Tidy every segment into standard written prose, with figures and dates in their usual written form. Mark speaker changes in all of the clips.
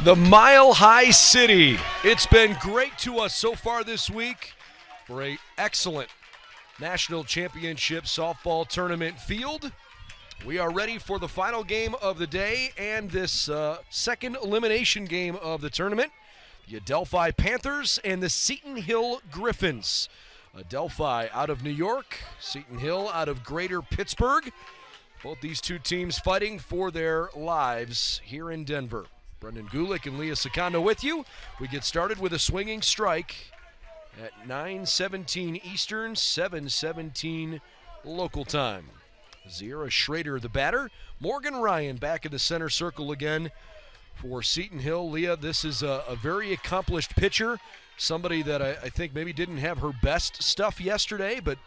Speaker 1: The Mile High City. It's been great to us so far this week for an excellent national championship softball tournament field. We are ready for the final game of the day and this second elimination game of the tournament. The Adelphi Panthers and the Seton Hill Griffins. Adelphi out of New York, Seton Hill out of Greater Pittsburgh. Both these two teams fighting for their lives here in Denver. Brendan Gulick and Leah Secondo with you. We get started with a swinging strike at 9:17 Eastern, 7:17 local time. Zira Schrader the batter. Morgan Ryan back in the center circle again for Seton Hill. Leah, this is a very accomplished pitcher, somebody that I think maybe didn't have her best stuff yesterday, but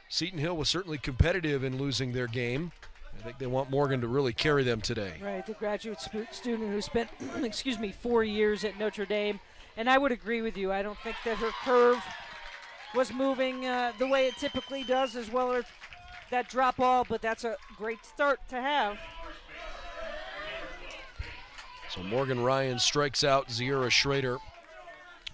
Speaker 1: Seton Hill was certainly competitive in losing their game. I think they want Morgan to really carry them today.
Speaker 2: Right, the graduate student who spent, 4 years at Notre Dame. And I would agree with you. I don't think that her curve was moving the way it typically does, as well as that drop ball, but that's a great start to have.
Speaker 1: So Morgan Ryan strikes out Zira Schrader.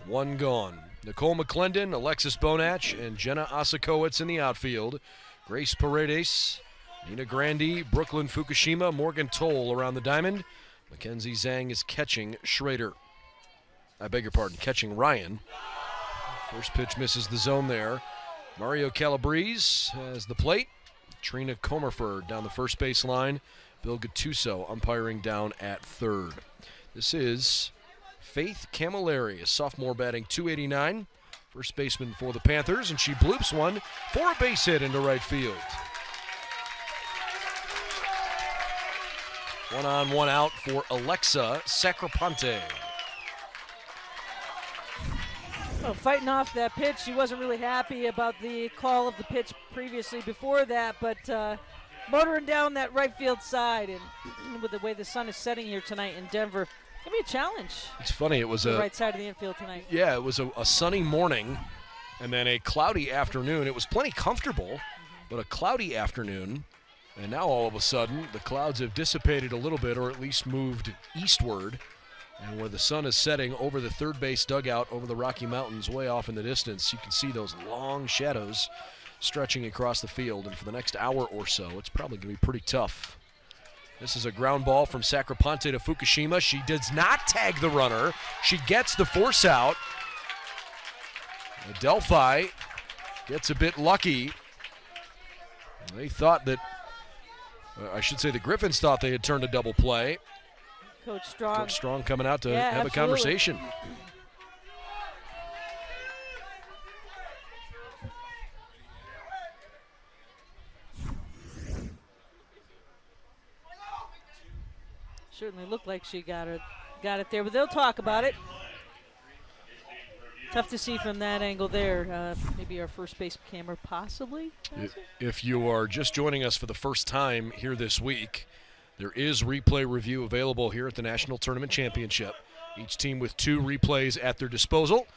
Speaker 1: One gone. Nicole McClendon, Alexis Bonach, and Jenna Osakowitz in the outfield. Grace Paredes, Nina Grandi, Brooklyn Fukushima, Morgan Toll around the diamond. Mackenzie Zhang is catching Schrader. I beg your pardon, catching Ryan. First pitch misses the zone there. Mario Calabrese has the plate. Trina Comerford down the first base line. Bill Gattuso umpiring down at third. This is Faith Camilleri, a sophomore batting .289. First baseman for the Panthers, and she bloops one for a base hit into right field. 1 on, 1 out for Alexa Sacraponte.
Speaker 2: Well, fighting off that pitch, she wasn't really happy about the call of the pitch previously before that, but motoring down that right field side, and with the way the sun is setting here tonight in Denver, it's going to be a challenge.
Speaker 1: It's funny, it was
Speaker 2: the right side of the infield tonight.
Speaker 1: Yeah, it was a sunny morning and then a cloudy afternoon. It was plenty comfortable, but a cloudy afternoon. And now all of a sudden, the clouds have dissipated a little bit, or at least moved eastward. And where the sun is setting over the third base dugout over the Rocky Mountains way off in the distance, you can see those long shadows stretching across the field. And for the next hour or so, it's probably going to be pretty tough. This is a ground ball from Sacraponte to Fukushima. She does not tag the runner. She gets the force out. Adelphi gets a bit lucky. They thought that, I should say the Griffins thought they had turned a double play.
Speaker 2: Coach Strong
Speaker 1: coming out to have
Speaker 2: absolutely.
Speaker 1: a conversation.
Speaker 2: Certainly looked like she got it there, but they'll talk about it. Tough to see from that angle there. Maybe our first base camera possibly.
Speaker 1: If you are just joining us for the first time here this week, there is replay review available here at the National Tournament Championship. Each team with 2 replays at their disposal,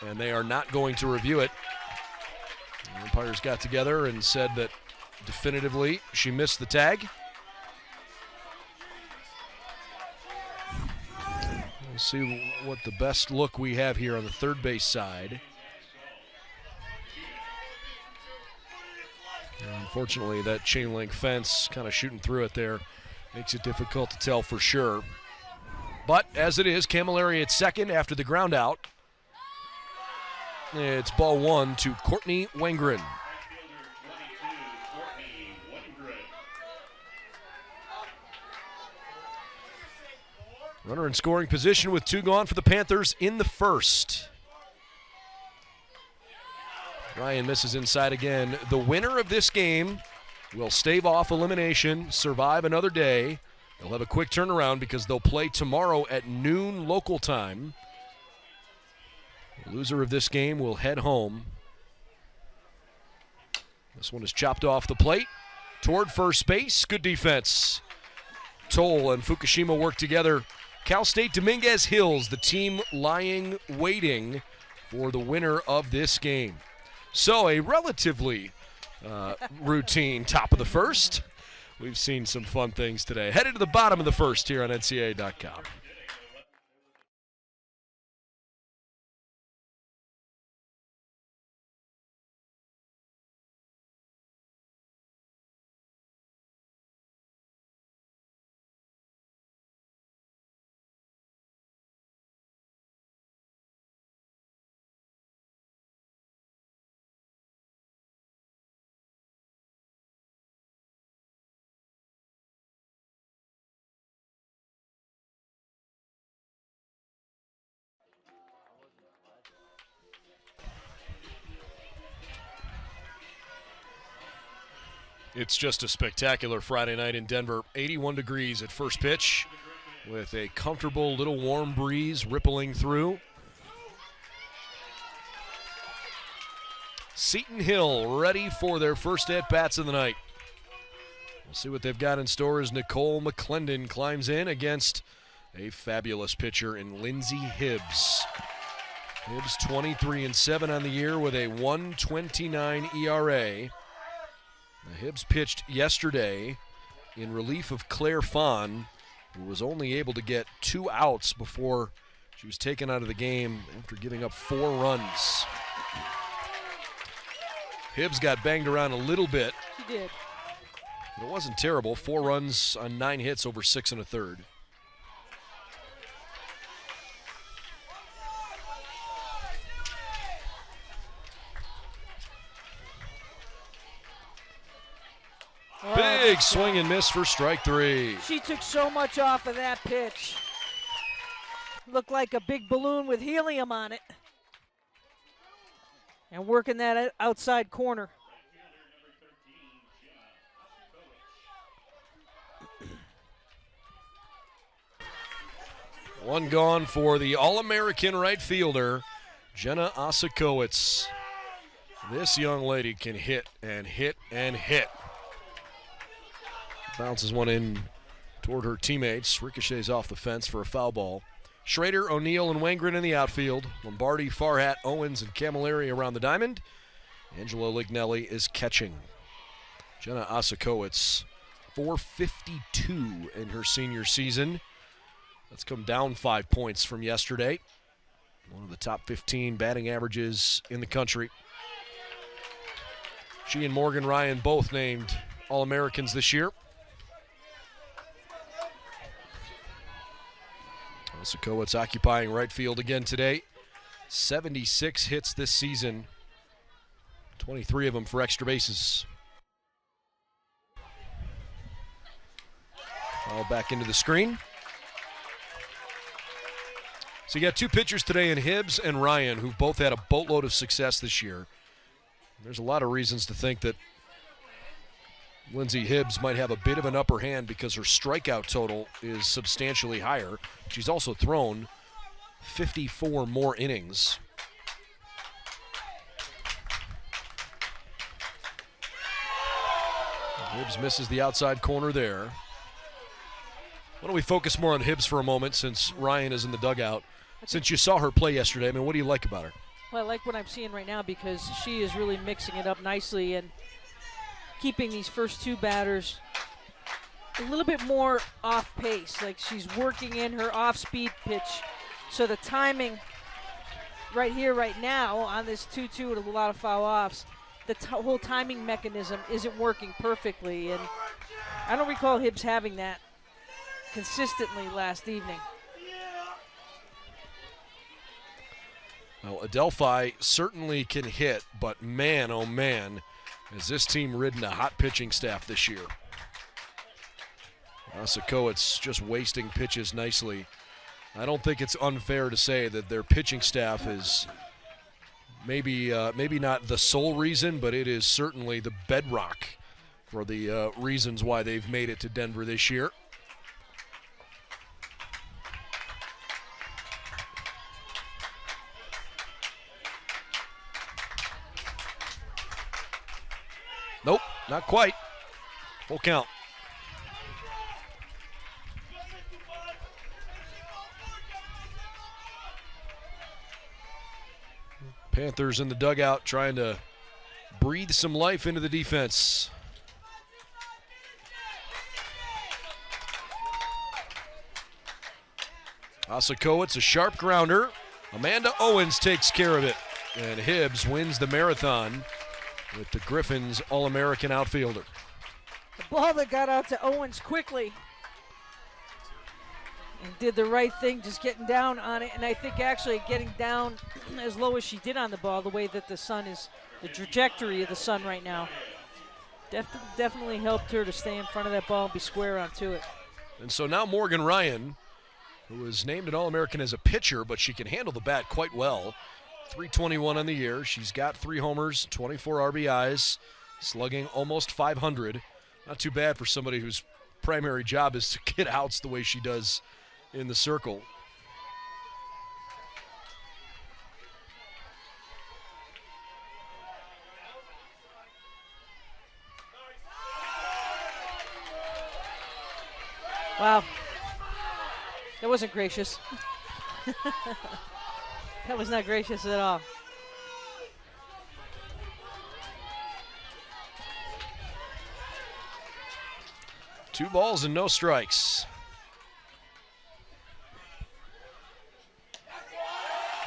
Speaker 1: and they are not going to review it. The umpires got together and said that definitively she missed the tag. We'll see what the best look we have here on the third base side. Unfortunately, that chain link fence kind of shooting through it there makes it difficult to tell for sure. But as it is, Camilleri at second after the ground out. It's ball 1 to Courtney Wengren. Runner in scoring position with 2 gone for the Panthers in the first. Ryan misses inside again. The winner of this game will stave off elimination, survive another day. They'll have a quick turnaround because they'll play tomorrow at noon local time. The loser of this game will head home. This one is chopped off the plate toward first base. Good defense. Toll and Fukushima work together. Cal State Dominguez Hills, the team lying waiting for the winner of this game. So a relatively routine top of the first. We've seen some fun things today. Headed to the bottom of the first here on NCAA.com. It's just a spectacular Friday night in Denver. 81 degrees at first pitch with a comfortable little warm breeze rippling through. Seton Hill ready for their first at-bats of the night. We'll see what they've got in store as Nicole McClendon climbs in against a fabulous pitcher in Lindsay Hibbs. Hibbs 23-7 on the year with a 1.29 ERA. Now, Hibbs pitched yesterday in relief of Claire Fawn, who was only able to get 2 outs before she was taken out of the game after giving up 4 runs. Hibbs got banged around a little bit.
Speaker 2: She did.
Speaker 1: But it wasn't terrible. 4 runs on 9 hits over 6 1/3. Big swing and miss for strike 3.
Speaker 2: She took so much off of that pitch. Looked like a big balloon with helium on it. And working that outside corner.
Speaker 1: One gone for the All-American right fielder, Jenna Osakowicz. This young lady can hit and hit and hit. Bounces one in toward her teammates. Ricochets off the fence for a foul ball. Schrader, O'Neill, and Wangren in the outfield. Lombardi, Farhat, Owens, and Camilleri around the diamond. Angelo Lignelli is catching. Jenna Osakowicz, 452 in her senior season. That's come down 5 points from yesterday. One of the top 15 batting averages in the country. She and Morgan Ryan both named All-Americans this year. Osakowicz occupying right field again today. 76 hits this season, 23 of them for extra bases. All back into the screen. So you got 2 pitchers today in Hibbs and Ryan, who've both had a boatload of success this year. There's a lot of reasons to think that Lindsay Hibbs might have a bit of an upper hand because her strikeout total is substantially higher. She's also thrown 54 more innings. Hibbs misses the outside corner there. Why don't we focus more on Hibbs for a moment since Ryan is in the dugout. Since you saw her play yesterday, I mean, what do you like about her?
Speaker 2: Well, I like what I'm seeing right now because she is really mixing it up nicely and keeping these first 2 batters a little bit more off pace. Like she's working in her off-speed pitch. So the timing right here, right now, on this 2-2 with a lot of foul offs, the whole timing mechanism isn't working perfectly. And I don't recall Hibbs having that consistently last evening.
Speaker 1: Well, Adelphi certainly can hit, but man, oh man, has this team ridden a hot pitching staff this year. Osakowicz just wasting pitches nicely. I don't think it's unfair to say that their pitching staff is maybe not the sole reason, but it is certainly the bedrock for the reasons why they've made it to Denver this year. Nope, not quite. Full count. Panthers in the dugout trying to breathe some life into the defense. Osakowicz, a sharp grounder. Amanda Owens takes care of it. And Hibbs wins the marathon with the Griffins All-American outfielder.
Speaker 2: The ball that got out to Owens quickly and did the right thing, just getting down on it. And I think actually getting down as low as she did on the ball, the way that the sun is, the trajectory of the sun right now, definitely helped her to stay in front of that ball and be square onto it.
Speaker 1: And so now Morgan Ryan, who was named an All-American as a pitcher, but she can handle the bat quite well. 321 on the year. She's got 3 homers, 24 RBIs, slugging almost 500. Not too bad for somebody whose primary job is to get outs the way she does in the circle.
Speaker 2: Wow. That wasn't gracious. That was not gracious at all.
Speaker 1: Two balls and no strikes.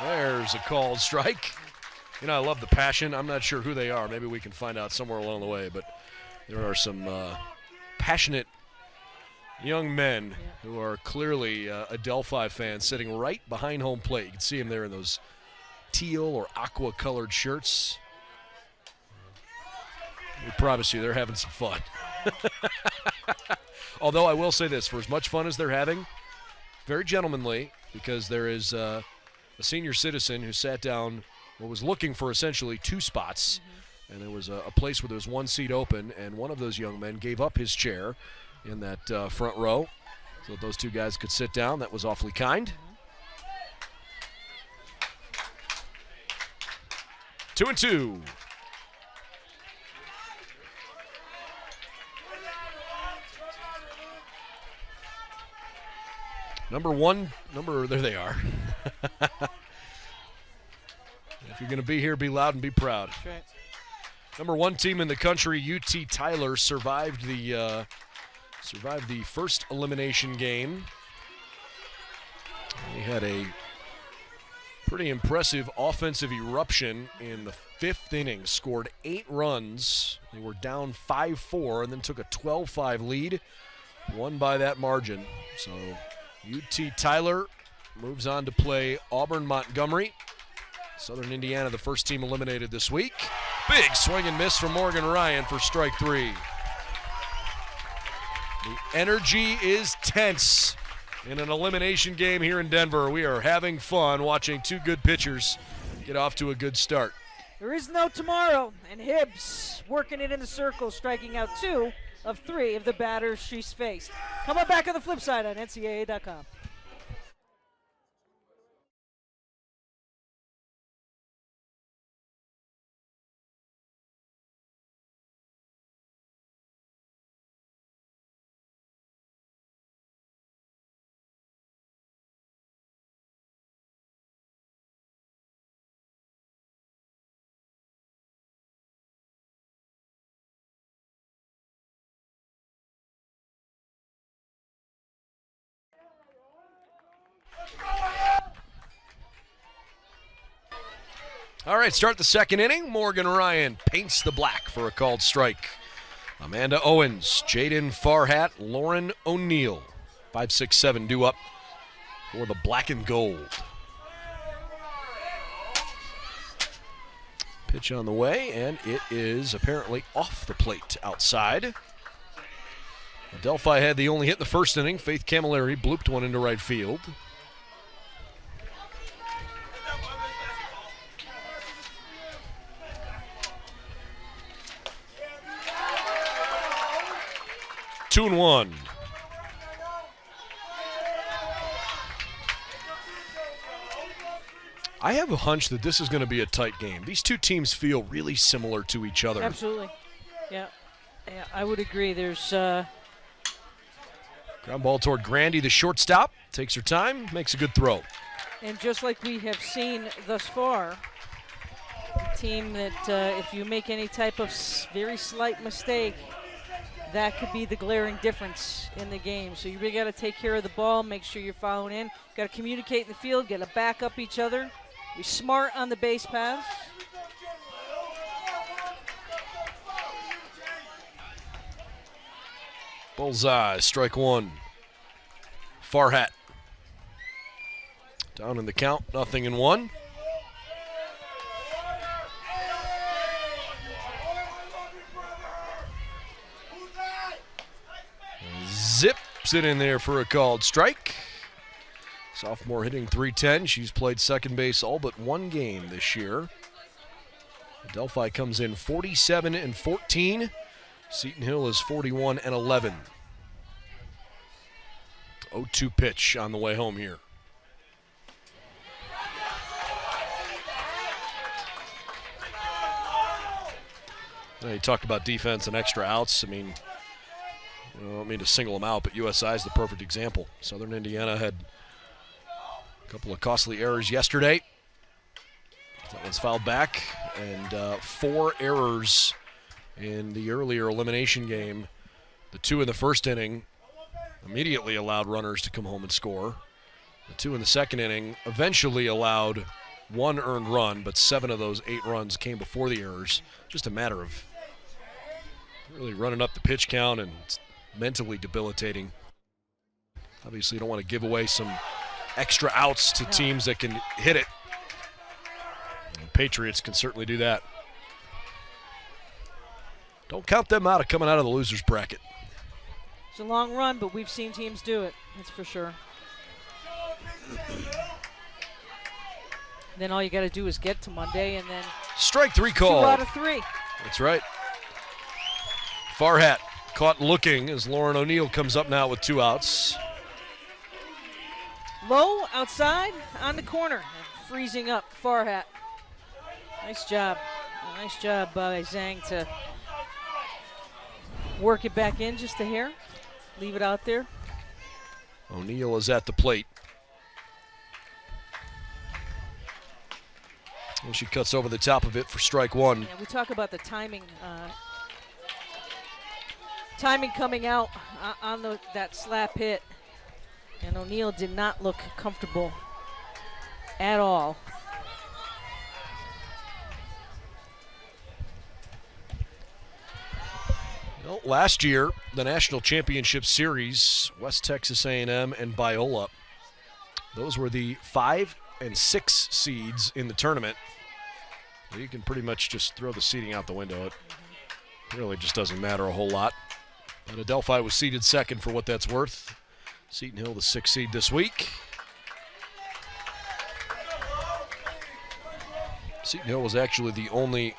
Speaker 1: There's a called strike. You know, I love the passion. I'm not sure who they are. Maybe we can find out somewhere along the way, but there are some passionate young men who are clearly Adelphi fans sitting right behind home plate. You can see them there in those teal or aqua-colored shirts. We promise you they're having some fun. Although I will say this, for as much fun as they're having, very gentlemanly, because there is a senior citizen who sat down or was looking for essentially two spots, and there was a place where there was one seat open, and one of those young men gave up his chair in that front row so that those two guys could sit down. That was awfully kind. 2-2. There they are. If you're going to be here, be loud and be proud.
Speaker 2: That's right.
Speaker 1: Number one team in the country, UT Tyler, survived the first elimination game. They had a pretty impressive offensive eruption in the fifth inning, scored 8 runs. They were down 5-4 and then took a 12-5 lead, won by that margin. So UT Tyler moves on to play Auburn Montgomery. Southern Indiana, the first team eliminated this week. Big swing and miss from Morgan Ryan for strike 3. The energy is tense in an elimination game here in Denver. We are having fun watching two good pitchers get off to a good start.
Speaker 2: There is no tomorrow, and Hibbs working it in the circle, striking out 2 of 3 of the batters she's faced. Come on back on the flip side on NCAA.com.
Speaker 1: All right, start the second inning. Morgan Ryan paints the black for a called strike. Amanda Owens, Jaden Farhat, Lauren O'Neill. 5-6-7 due up for the black and gold. Pitch on the way, and it is apparently off the plate outside. Adelphi had the only hit in the first inning. Faith Camilleri blooped one into right field. Two and one. I have a hunch that this is going to be a tight game. These two teams feel really similar to each other.
Speaker 2: Absolutely. Yeah, I would agree. There's
Speaker 1: ground ball toward Grandy, the shortstop. Takes her time, makes a good throw.
Speaker 2: And just like we have seen thus far, a team that if you make any type of very slight mistake, that could be the glaring difference in the game. So you really got to take care of the ball, make sure you're following in. Got to communicate in the field, got to back up each other. Be smart on the base paths.
Speaker 1: Bullseye, strike one. Farhat. Down in the count, 0-1. Zips it in there for a called strike. Sophomore hitting .310. She's played second base all but one game this year. Adelphi comes in 47-14. Seton Hill is 41-11. 0-2 pitch on the way home here. You talked about defense and extra outs. I mean, I don't mean to single them out, but USI is the perfect example. Southern Indiana had a couple of costly errors yesterday. That one's fouled back, and 4 errors in the earlier elimination game. The 2 in the first inning immediately allowed runners to come home and score. The 2 in the second inning eventually allowed 1 earned run, but 7 of those 8 runs came before the errors. Just a matter of really running up the pitch count, and it's mentally debilitating. Obviously, you don't want to give away some extra outs to teams that can hit it. And Patriots can certainly do that. Don't count them out of coming out of the loser's bracket.
Speaker 2: It's a long run, but we've seen teams do it, that's for sure. Then all you got to do is get to Monday, and then
Speaker 1: strike 3 call.
Speaker 2: 2 out of 3.
Speaker 1: That's right. Farhat caught looking as Lauren O'Neill comes up now with 2 outs.
Speaker 2: Low outside on the corner, and freezing up Farhat. Nice job. Nice job by Zhang to work it back in just a hair. Leave it out there.
Speaker 1: O'Neill is at the plate. And she cuts over the top of it for strike 1.
Speaker 2: Yeah, we talk about the timing. Timing coming out on that slap hit. And O'Neill did not look comfortable at all.
Speaker 1: Well, last year, the National Championship Series, West Texas A&M and Biola, those were the 5 and 6 seeds in the tournament. You can pretty much just throw the seeding out the window. It really just doesn't matter a whole lot. But Adelphi was seeded second for what that's worth. Seton Hill the 6th seed this week. Seton Hill was actually the only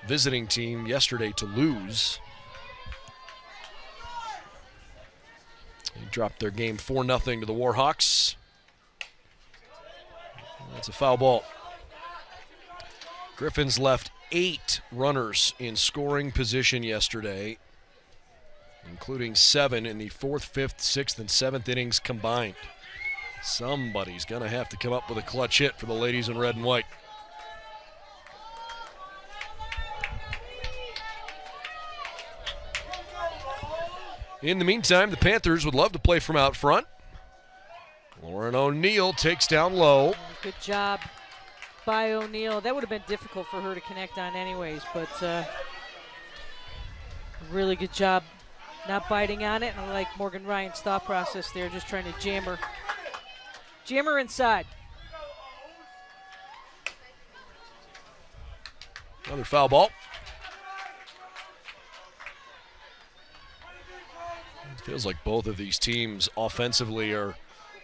Speaker 1: visiting team yesterday to lose. They dropped their game 4-0 to the Warhawks. That's a foul ball. Griffins left 8 runners in scoring position yesterday, including 7 in the 4th, 5th, 6th, and 7th innings combined. Somebody's going to have to come up with a clutch hit for the ladies in red and white. In the meantime, the Panthers would love to play from out front. Lauren O'Neill takes down low.
Speaker 2: Good job by O'Neill. That would have been difficult for her to connect on anyways, but really good job not biting on it. And I like Morgan Ryan's thought process there, just trying to jam her. Jam her inside.
Speaker 1: Another foul ball. It feels like both of these teams offensively are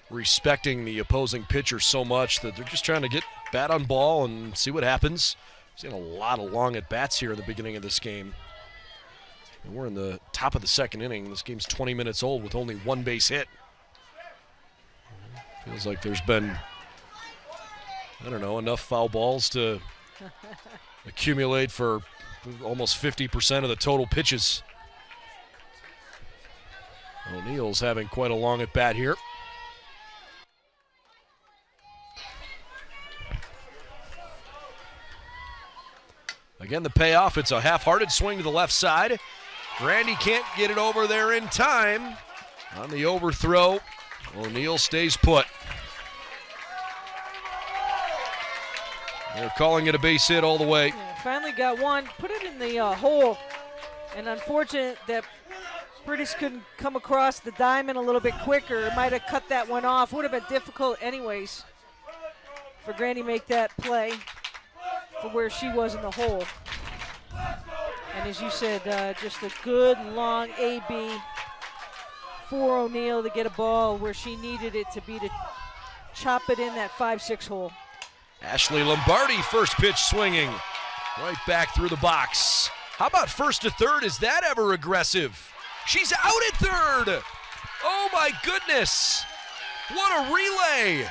Speaker 1: respecting the opposing pitcher so much that they're just trying to get bat on ball and see what happens. Seen a lot of long at-bats here in the beginning of this game. And we're in the top of the 2nd inning. This game's 20 minutes old with only 1 base hit. Feels like there's been, I don't know, enough foul balls to accumulate for almost 50% of the total pitches. O'Neill's having quite a long at-bat here. Again, the payoff, it's a half-hearted swing to the left side. Grandy can't get it over there in time. On the overthrow, O'Neill stays put. They're calling it a base hit all the way.
Speaker 2: Yeah, finally got one, put it in the hole. And unfortunate that British couldn't come across the diamond a little bit quicker. It might have cut that one off. Would have been difficult anyways for Grandy to make that play for where she was in the hole. And as you said, just a good long AB for O'Neill to get a ball where she needed it to be, to chop it in that 5-6 hole.
Speaker 1: Ashley Lombardi, first pitch swinging. Right back through the box. How about first to third? Is that ever aggressive? She's out at third. Oh my goodness. What a relay.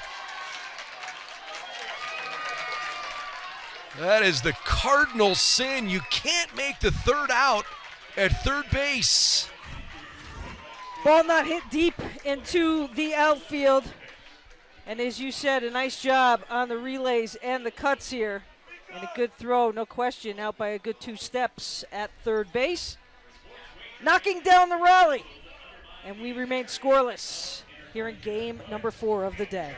Speaker 1: That is the cardinal sin. You can't make the third out at third base.
Speaker 2: Ball not hit deep into the outfield. And as you said, a nice job on the relays and the cuts here. And a good throw, no question, out by a good 2 steps at third base. Knocking down the rally. And we remain scoreless here in game number 4 of the day.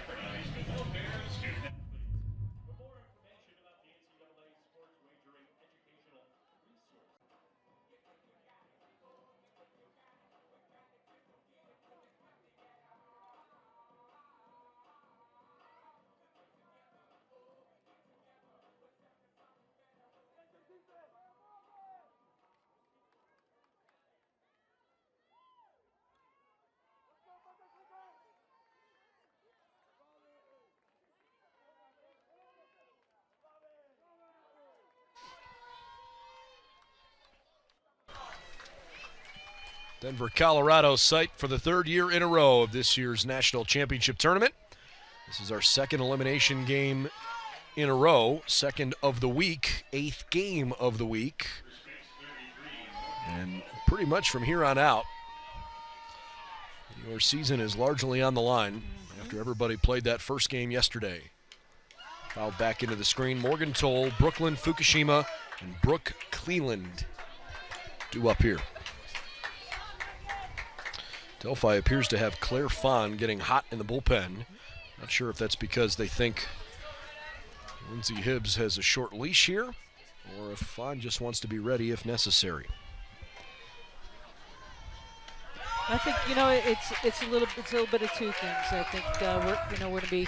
Speaker 1: Denver, Colorado site for the 3rd year in a row of this year's national championship tournament. This is our 2nd elimination game in a row, 2nd of the week, 8th game of the week. And pretty much from here on out, your season is largely on the line after everybody played that first game yesterday. Fouled back into the screen. Morgan Toll, Brooklyn Fukushima, and Brooke Cleland due up here. Adelphi appears to have Claire Fahn getting hot in the bullpen. Not sure if that's because they think Lindsay Hibbs has a short leash here, or if Fahn just wants to be ready if necessary.
Speaker 2: I think it's a little bit of 2 things. I think we're going to be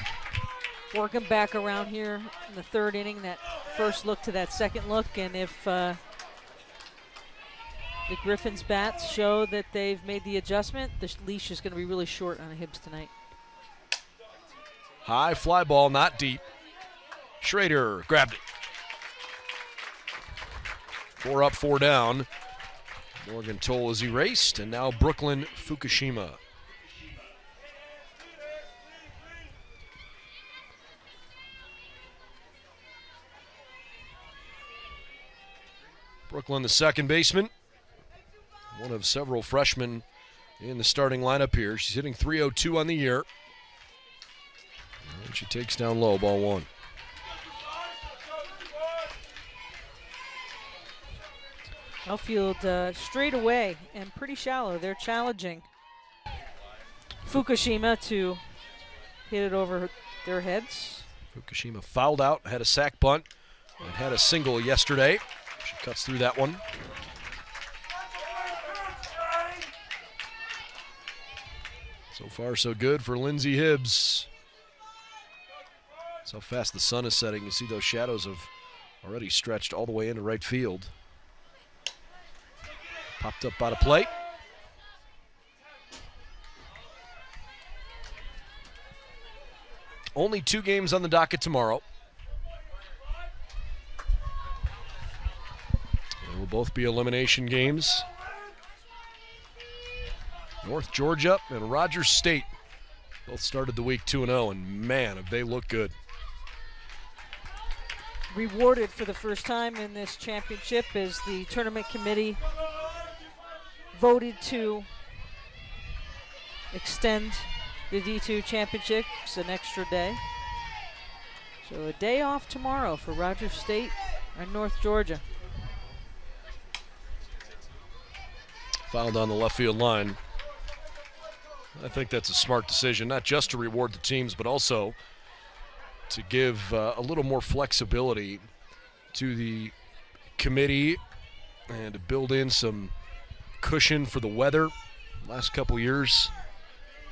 Speaker 2: working back around here in the 3rd inning. That first look to that 2nd look, and if the Griffins bats show that they've made the adjustment, the leash is going to be really short on Hibbs tonight.
Speaker 1: High fly ball, not deep. Schrader grabbed it. 4 up, 4 down. Morgan Toll is erased, and now Brooklyn Fukushima. Brooklyn, the 2nd baseman. One of several freshmen in the starting lineup here. She's hitting .302 on the year. And she takes down low, ball 1.
Speaker 2: Outfield straight away and pretty shallow. They're challenging Fukushima to hit it over their heads.
Speaker 1: Fukushima fouled out, had a sac bunt, and had a single yesterday. She cuts through that one. So far, so good for Lindsay Hibbs. That's how fast the sun is setting. You see those shadows have already stretched all the way into right field. Popped up by the plate. Only 2 games on the docket tomorrow. They will both be elimination games. North Georgia and Rogers State both started the week 2-0, and man, have they looked good.
Speaker 2: Rewarded for the first time in this championship as the tournament committee voted to extend the D2 championships an extra day. So a day off tomorrow for Rogers State and North Georgia.
Speaker 1: Fouled on the left field line. I think that's a smart decision, not just to reward the teams, but also to give a little more flexibility to the committee and to build in some cushion for the weather. Last couple years,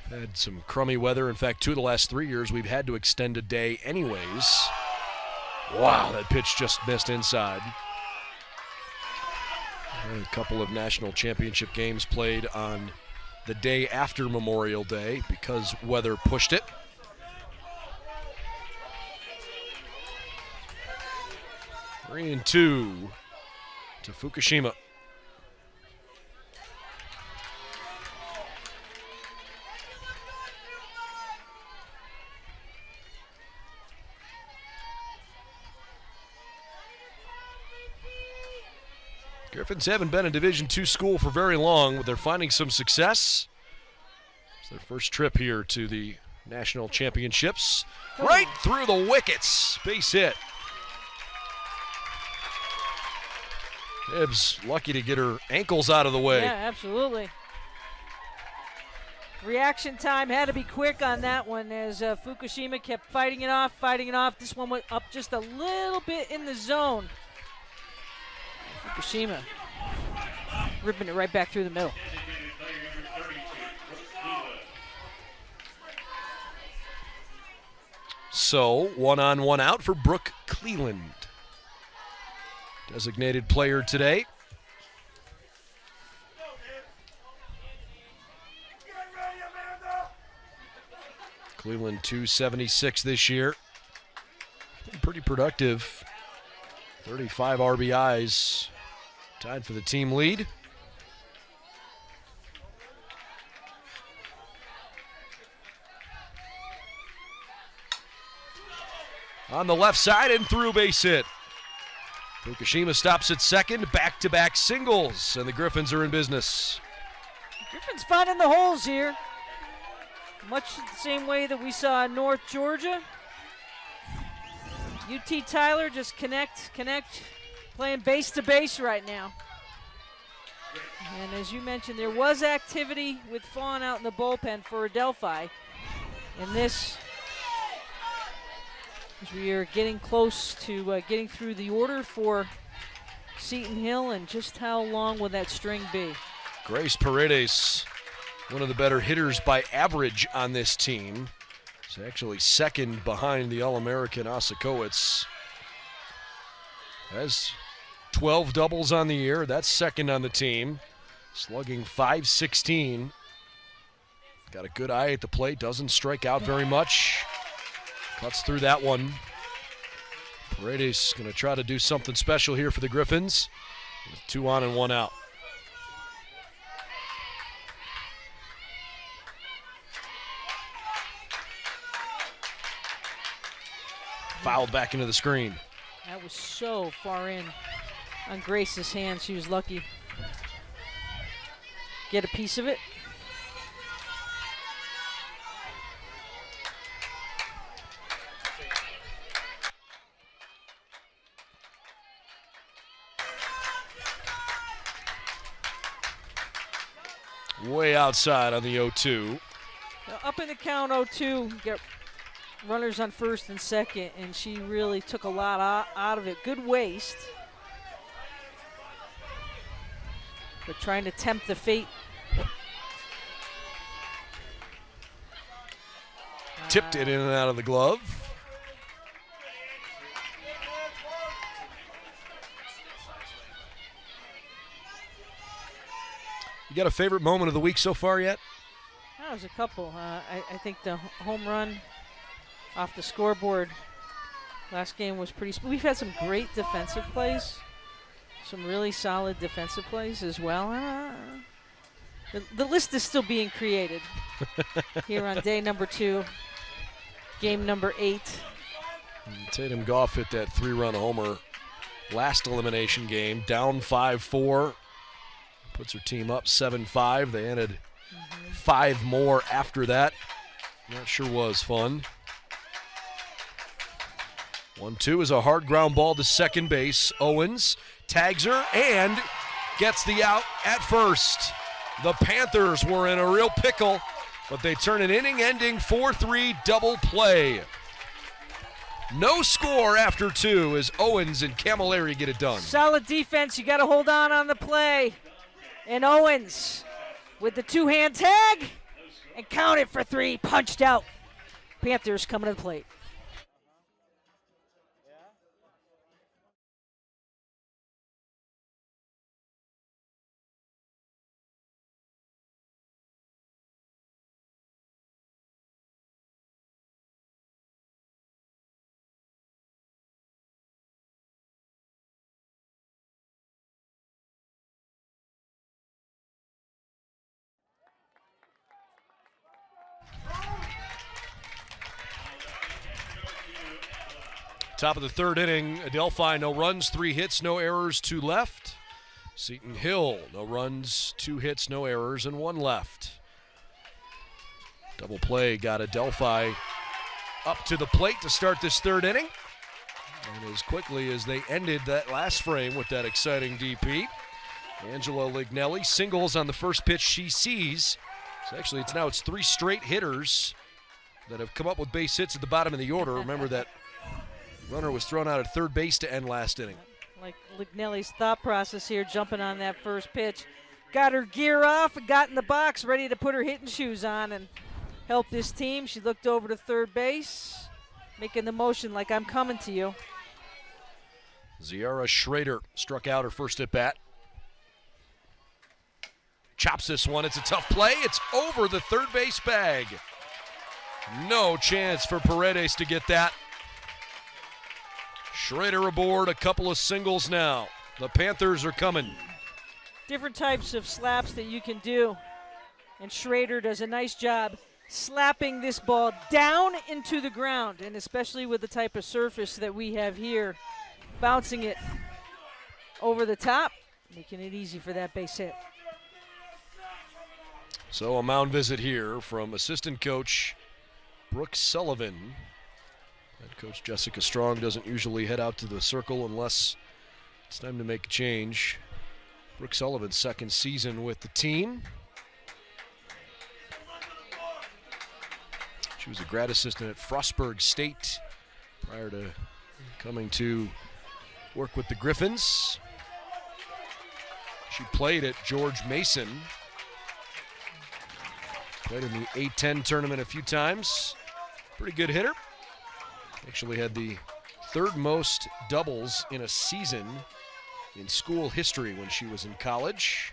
Speaker 1: had some crummy weather. In fact, 2 of the last 3 years, we've had to extend a day anyways. Wow, that pitch just missed inside. And a couple of national championship games played on the day after Memorial Day because weather pushed it. 3-2 to Fukushima. Griffins haven't been a Division II school for very long, but they're finding some success. It's their first trip here to the national championships. Right through the wickets. Base hit. Hibbs lucky to get her ankles out of the way.
Speaker 2: Yeah, absolutely. Reaction time had to be quick on that one as Fukushima kept fighting it off, fighting it off. This one went up just a little bit in the zone. Fukushima ripping it right back through the middle.
Speaker 1: So, 1 on 1 out for Brooke Cleland. Designated player today. Cleveland 276 this year. Been pretty productive. 35 RBIs. Tied for the team lead. On the left side and through, base hit. Fukushima stops at second, back-to-back singles, and the Griffins are in business.
Speaker 2: Griffins finding the holes here. Much the same way that we saw in North Georgia. UT Tyler just connect, playing base to base right now. And as you mentioned, there was activity with Fawn out in the bullpen for Adelphi. And this, as we are getting close to getting through the order for Seton Hill, and just how long will that string be?
Speaker 1: Grace Paredes, one of the better hitters by average on this team. It's actually second behind the All-American Osakowitz. Has 12 doubles on the year. That's second on the team. Slugging .516. Got a good eye at the plate. Doesn't strike out very much. Cuts through that one. Paredes going to try to do something special here for the Griffins with 2 on and 1 out. Fouled back into the screen.
Speaker 2: That was so far in on Grace's hand. She was lucky. Get a piece of it.
Speaker 1: Way outside on the 0-2.
Speaker 2: Now up in the count 0-2, get runners on first and second, and she really took a lot out of it. Good waste. But trying to tempt the fate.
Speaker 1: Tipped it in and out of the glove. You got a favorite moment of the week so far yet?
Speaker 2: That was a couple. I think the home run off the scoreboard last game was pretty. We've had some great defensive plays, some really solid defensive plays as well. The list is still being created here on day number 2, game number 8.
Speaker 1: Tatum Goff hit that 3-run homer last elimination game, down 5-4. Puts her team up 7-5. They added 5 more after that. That sure was fun. 1-2 is a hard ground ball to second base. Owens tags her and gets the out at first. The Panthers were in a real pickle, but they turn an inning-ending 4-3 double play. No score after 2 as Owens and Camilleri get it done.
Speaker 2: Solid defense. You got to hold on the play. And Owens with the 2-hand tag and count it for 3. Punched out. Panthers coming to the plate.
Speaker 1: Top of the third inning, Adelphi, no runs, 3 hits, no errors, 2 left. Seton Hill, no runs, 2 hits, no errors, and 1 left. Double play got Adelphi up to the plate to start this third inning. And as quickly as they ended that last frame with that exciting DP, Angela Lignelli singles on the first pitch she sees. So actually, it's 3 straight hitters that have come up with base hits at the bottom of the order. Remember that runner was thrown out at third base to end last inning.
Speaker 2: Like Lignelli's thought process here, jumping on that first pitch. Got her gear off and got in the box, ready to put her hitting shoes on and help this team. She looked over to third base, making the motion like I'm coming to you.
Speaker 1: Ziara Schrader struck out her first at bat. Chops this one. It's a tough play. It's over the third base bag. No chance for Paredes to get that. Schrader aboard, a couple of singles now. The Panthers are coming.
Speaker 2: Different types of slaps that you can do, and Schrader does a nice job slapping this ball down into the ground, and especially with the type of surface that we have here, bouncing it over the top, making it easy for that base hit.
Speaker 1: So a mound visit here from assistant coach Brooke Sullivan. Head coach Jessica Strong doesn't usually head out to the circle unless it's time to make a change. Brooke Sullivan's second season with the team. She was a grad assistant at Frostburg State prior to coming to work with the Griffins. She played at George Mason. Played in the A-10 tournament a few times. Pretty good hitter. Actually had the 3rd most doubles in a season in school history when she was in college.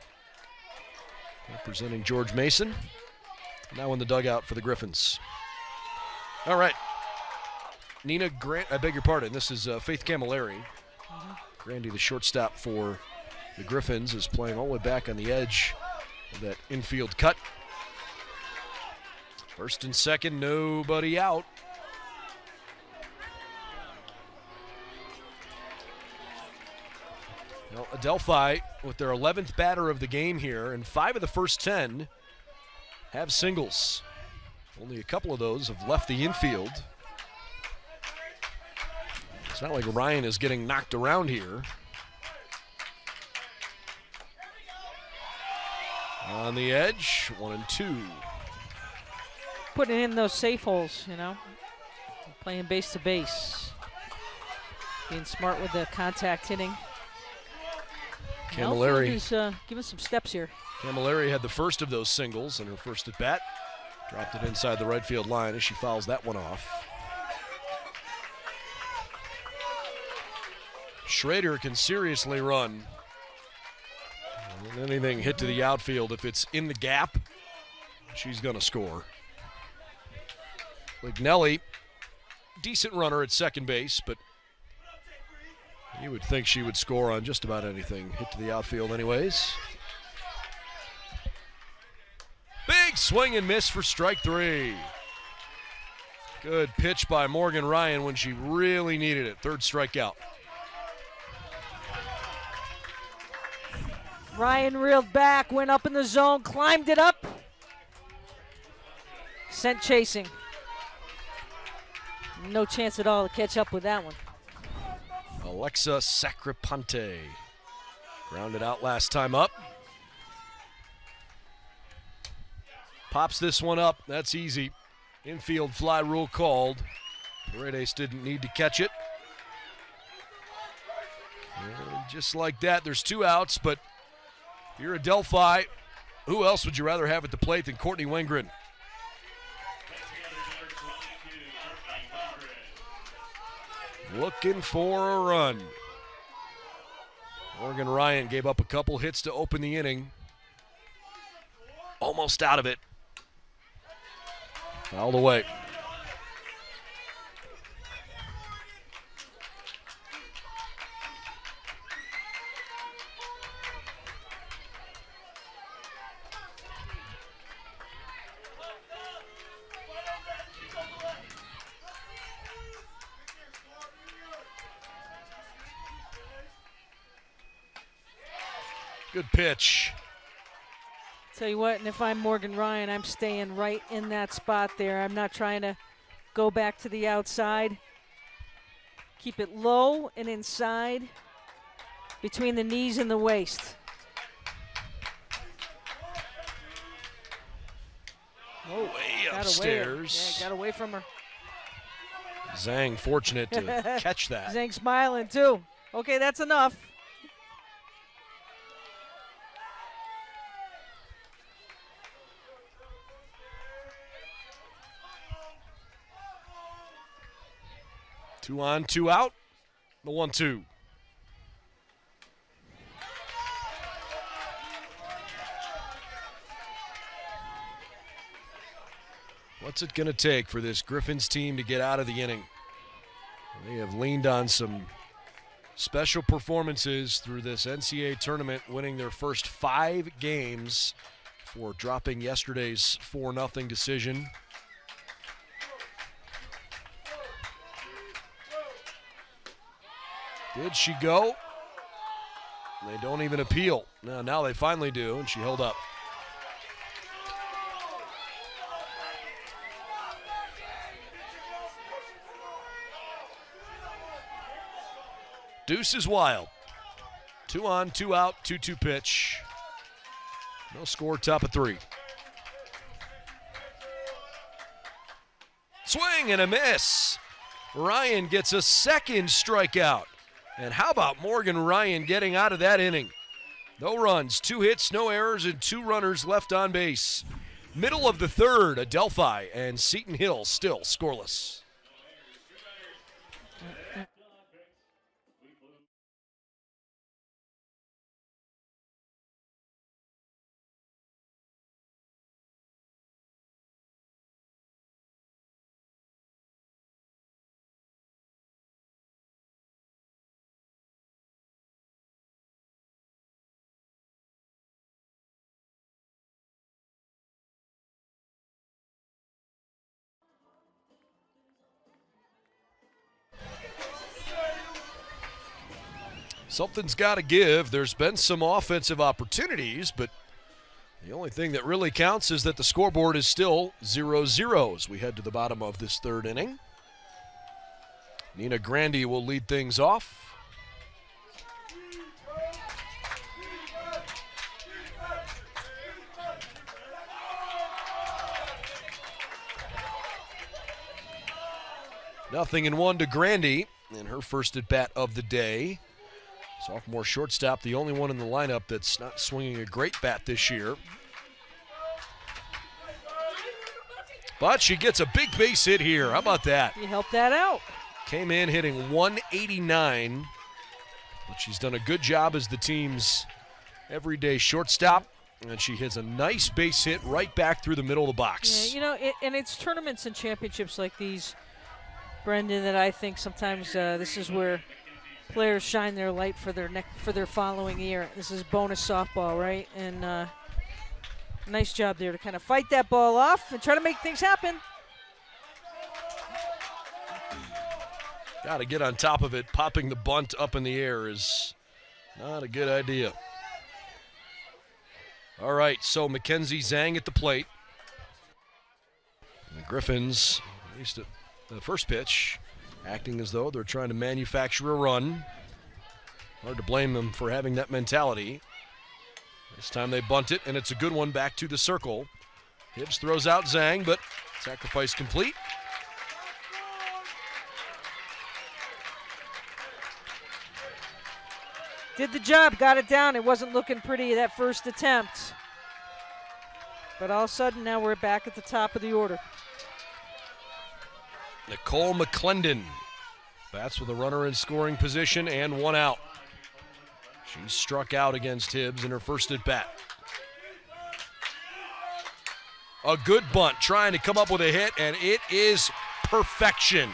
Speaker 1: Representing George Mason. Now in the dugout for the Griffins. All right. Nina Grant, I beg your pardon, this is Faith Camilleri. Grandy, the shortstop for the Griffins, is playing all the way back on the edge of that infield cut. First and second, nobody out. Well, Adelphi, with their 11th batter of the game here, and 5 of the first 10 have singles. Only a couple of those have left the infield. It's not like Ryan is getting knocked around here. On the edge, 1 and 2.
Speaker 2: Putting in those safe holes, playing base to base. Being smart with the contact hitting.
Speaker 1: Camilleri
Speaker 2: is giving some steps here.
Speaker 1: Camilleri had the first of those singles in her first at bat. Dropped it inside the right field line as she fouls that one off. Schrader can seriously run. Anything hit to the outfield, if it's in the gap, she's going to score. Lignelli, decent runner at second base, but you would think she would score on just about anything hit to the outfield anyways. Big swing and miss for strike 3. Good pitch by Morgan Ryan when she really needed it. 3rd strikeout.
Speaker 2: Ryan reeled back, went up in the zone, climbed it up, sent chasing. No chance at all to catch up with that one.
Speaker 1: Alexa Sacripante grounded out last time up. Pops this one up. That's easy. Infield fly rule called. Paredes didn't need to catch it. And just like that, there's 2 outs, but if you're Adelphi, who else would you rather have at the plate than Courtney Wengren? Looking for a run. Morgan Ryan gave up a couple hits to open the inning. Almost out of it. Fouled away. Good pitch.
Speaker 2: Tell you what, and if I'm Morgan Ryan, I'm staying right in that spot there. I'm not trying to go back to the outside. Keep it low and inside between the knees and the waist.
Speaker 1: Oh, way upstairs.
Speaker 2: Yeah, got away from her.
Speaker 1: Zhang fortunate to catch that.
Speaker 2: Zhang smiling too. Okay, that's enough.
Speaker 1: Two on, two out. The 1-2. What's it going to take for this Griffins team to get out of the inning? They have leaned on some special performances through this NCAA tournament, winning their first 5 games before dropping yesterday's 4-0 decision. Did she go? They don't even appeal. Now they finally do, and she held up. Deuce is wild. 2 on, 2 out, 2-2 pitch. No score, top of 3. Swing and a miss. Ryan gets a second strikeout. And how about Morgan Ryan getting out of that inning? No runs, 2 hits, no errors, and 2 runners left on base. Middle of the 3rd, Adelphi and Seton Hill still scoreless. Something's got to give. There's been some offensive opportunities, but the only thing that really counts is that the scoreboard is still 0-0 as we head to the bottom of this 3rd inning. Nina Grandy will lead things off. Nothing in 1 to Grandy in her first at bat of the day. Sophomore shortstop, the only one in the lineup that's not swinging a great bat this year. But she gets a big base hit here. How about that?
Speaker 2: You helped that out.
Speaker 1: Came in hitting 189, but she's done a good job as the team's everyday shortstop, and she hits a nice base hit right back through the middle of the box.
Speaker 2: Yeah, you know, and it's tournaments and championships like these, Brendan, that I think sometimes this is where players shine their light for their following year. This is bonus softball, right? And nice job there to kind of fight that ball off and try to make things happen.
Speaker 1: Got to get on top of it. Popping the bunt up in the air is not a good idea. All right, so Mackenzie Zhang at the plate. And the Griffins, at least at the first pitch, acting as though they're trying to manufacture a run. Hard to blame them for having that mentality. This time they bunt it, and it's a good one back to the circle. Hibbs throws out Zhang, but sacrifice complete.
Speaker 2: Did the job, got it down. It wasn't looking pretty that first attempt. But all of a sudden, now we're back at the top of the order.
Speaker 1: Nicole McClendon bats with a runner in scoring position and 1 out. She struck out against Hibbs in her first at bat. A good bunt, trying to come up with a hit, and it is perfection.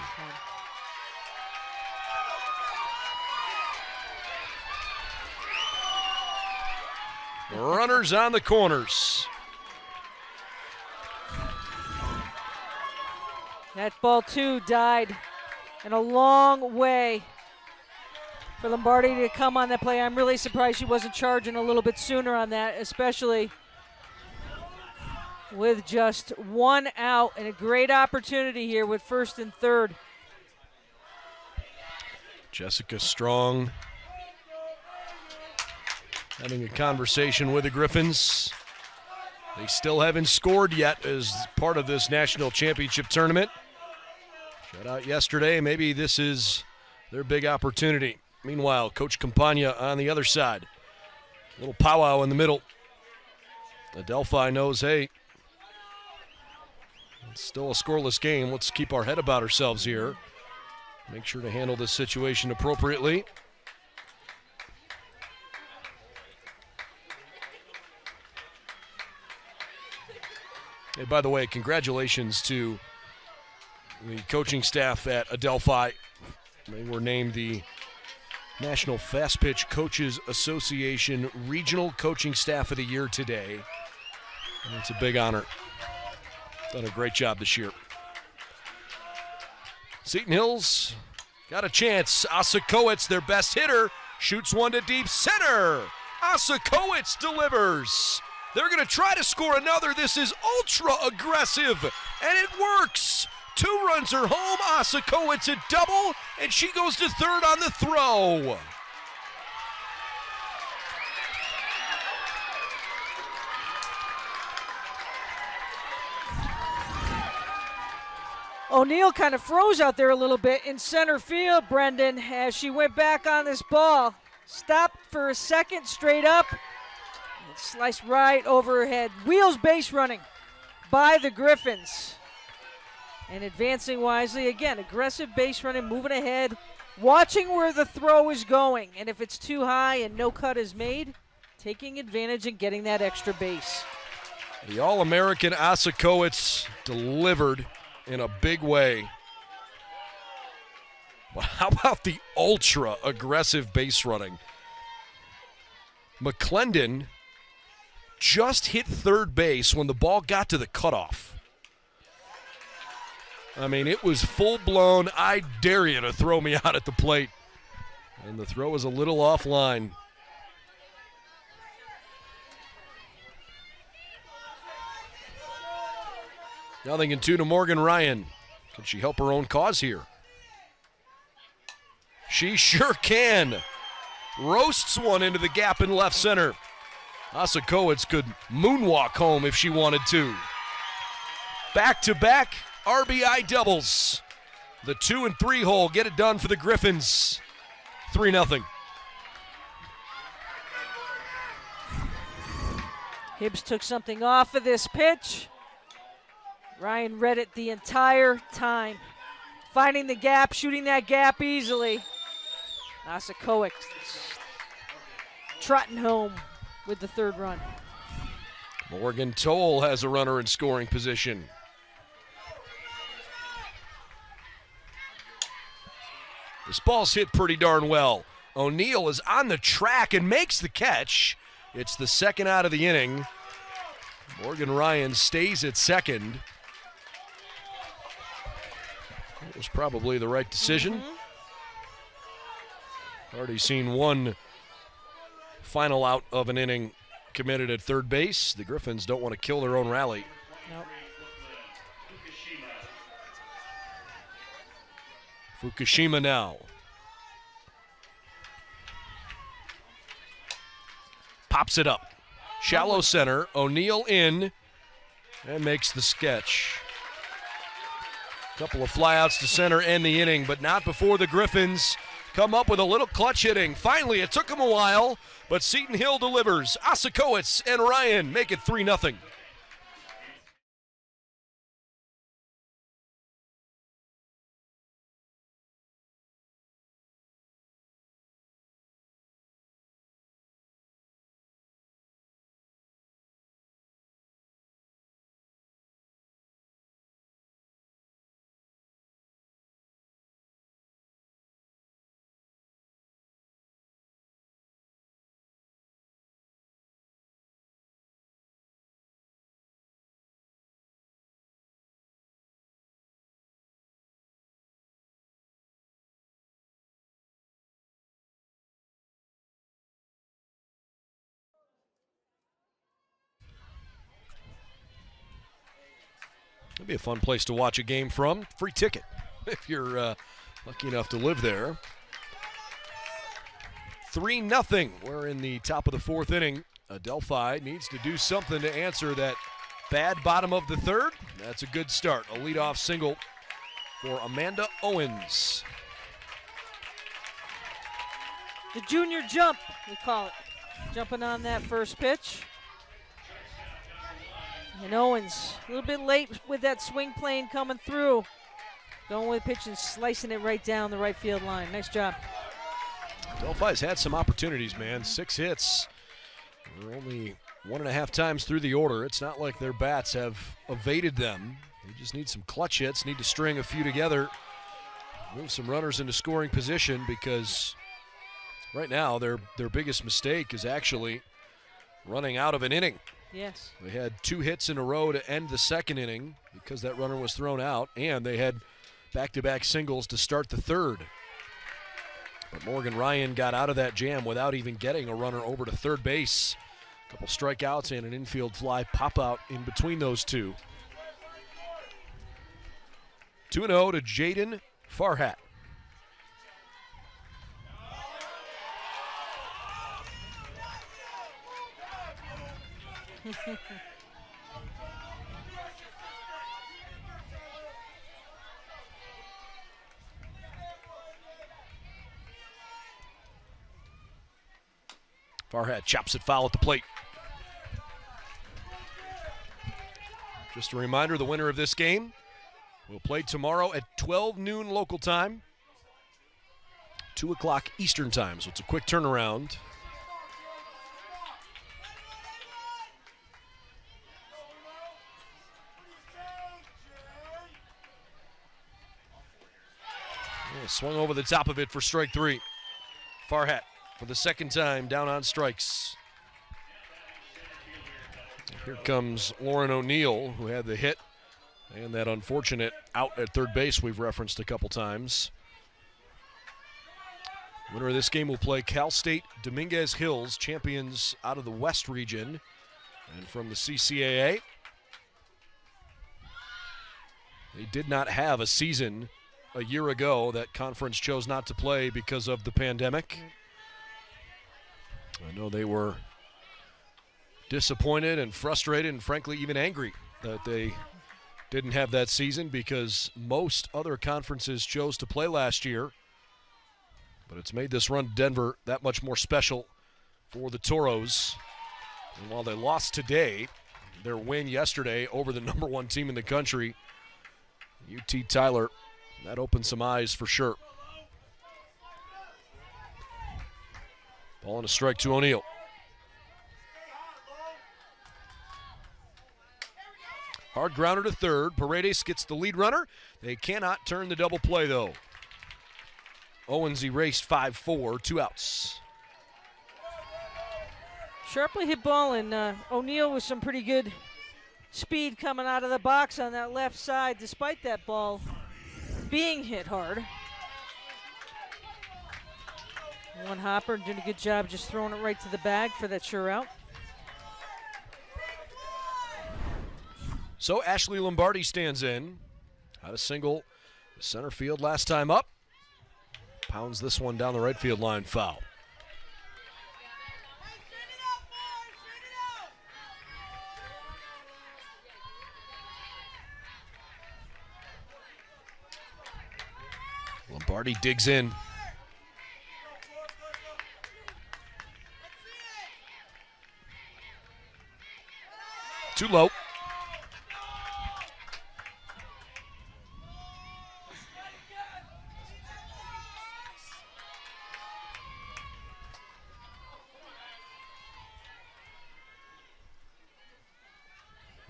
Speaker 1: Runners on the corners.
Speaker 2: That ball, too, died in a long way. for Lombardi to come on that play. I'm really surprised she wasn't charging a little bit sooner on that, especially with just one out and a great opportunity here with first and third.
Speaker 1: Jessica Strong having a conversation with the Griffins. They still haven't scored yet as part of this national championship tournament. Shutout yesterday. Maybe this is their big opportunity. Meanwhile, Coach Campagna on the other side. A little powwow in the middle. Adelphi knows, hey, it's still a scoreless game. Let's keep our head about ourselves here. Make sure to handle this situation appropriately. Hey, by the way, congratulations to the coaching staff at Adelphi. They were named the National Fast Pitch Coaches Association Regional Coaching Staff of the Year today. And it's a big honor. Done a great job this year. Seton Hill's got a chance. Asakowitz, their best hitter, shoots one to deep center. Asakowitz delivers. They're going to try to score another. This is ultra aggressive, and it works. 2 runs are home. Asakowitz a double, and she goes to third on the throw.
Speaker 2: O'Neal kind of froze out there a little bit in center field, Brendan, as she went back on this ball. Stopped for a second, straight up. Sliced right over her head. Wheels base running by the Griffins. And advancing wisely. Again, aggressive base running, moving ahead, watching where the throw is going. And if it's too high and no cut is made, taking advantage and getting that extra base.
Speaker 1: The All-American Asakowitz delivered in a big way. But how about the ultra-aggressive base running? McClendon just hit third base when the ball got to the cutoff. I mean, it was full-blown, I dare you to throw me out at the plate. And the throw was a little offline. Nothing in 2 to Morgan Ryan. Can she help her own cause here? She sure can. Roasts one into the gap in left center. Asakowitz could moonwalk home if she wanted to. Back-to-back RBI doubles. The 2 and 3 hole get it done for the Griffins. 3-0.
Speaker 2: Hibbs took something off of this pitch. Ryan read it the entire time. Finding the gap, shooting that gap easily. Asakowicz trotting home with the third run.
Speaker 1: Morgan Toll has a runner in scoring position. This ball's hit pretty darn well. O'Neal is on the track and makes the catch. It's the second out of the inning. Morgan Ryan stays at second. It was probably the right decision. Already seen one final out of an inning committed at third base. The Griffins don't want to kill their own rally.
Speaker 2: Nope.
Speaker 1: Fukushima now. Pops it up. Shallow center. O'Neal in and makes the sketch. Couple of flyouts to center end the inning, but not before the Griffins come up with a little clutch hitting. Finally, it took them a while, but Seton Hill delivers. Asakowitz and Ryan make it 3-0. It'd be a fun place to watch a game from. Free ticket if you're lucky enough to live there. 3-0. We're in the top of the fourth inning. Adelphi needs to do something to answer that bad bottom of the third. That's a good start. A leadoff single for Amanda Owens.
Speaker 2: The junior jump, we call it. Jumping on that first pitch. And Owens, a little bit late with that swing plane coming through. Going with the pitch and slicing it right down the right field line. Nice job.
Speaker 1: Adelphi's had some opportunities, man. 6 hits. We're only 1.5 times through the order. It's not like their bats have evaded them. They just need some clutch hits, need to string a few together, move some runners into scoring position, because right now their biggest mistake is actually running out of an inning.
Speaker 2: Yes.
Speaker 1: They had 2 hits in a row to end the second inning because that runner was thrown out, and they had back-to-back singles to start the third. But Morgan Ryan got out of that jam without even getting a runner over to third base. A couple strikeouts and an infield fly pop out in between those two. 2-0 to Jaden Farhat. Farhat chops it foul at the plate. Just a reminder, the winner of this game will play tomorrow at 12 noon local time, 2 o'clock Eastern time, so it's a quick turnaround. Swung over the top of it for strike 3. Farhat for the second time down on strikes. Here comes Lauren O'Neill, who had the hit and that unfortunate out at third base we've referenced a couple times. Winner of this game will play Cal State Dominguez Hills, champions out of the West region and from the CCAA. They did not have a season a year ago. That conference chose not to play because of the pandemic. I know they were disappointed and frustrated and frankly even angry that they didn't have that season, because most other conferences chose to play last year. But it's made this run to Denver that much more special for the Toros. And while they lost today, their win yesterday over the number 1 team in the country, UT Tyler, that opened some eyes for sure. Ball and a strike to O'Neill. Hard grounder to third. Paredes gets the lead runner. They cannot turn the double play, though. Owens erased 5-4, 2 outs.
Speaker 2: Sharply hit ball, and O'Neill with some pretty good speed coming out of the box on that left side, despite that ball being hit hard. One hopper doing a good job just throwing it right to the bag for that sure out.
Speaker 1: So Ashley Lombardi stands in. Had a single center field last time up. Pounds this one down the right field line, foul. Lombardi digs in. Too low.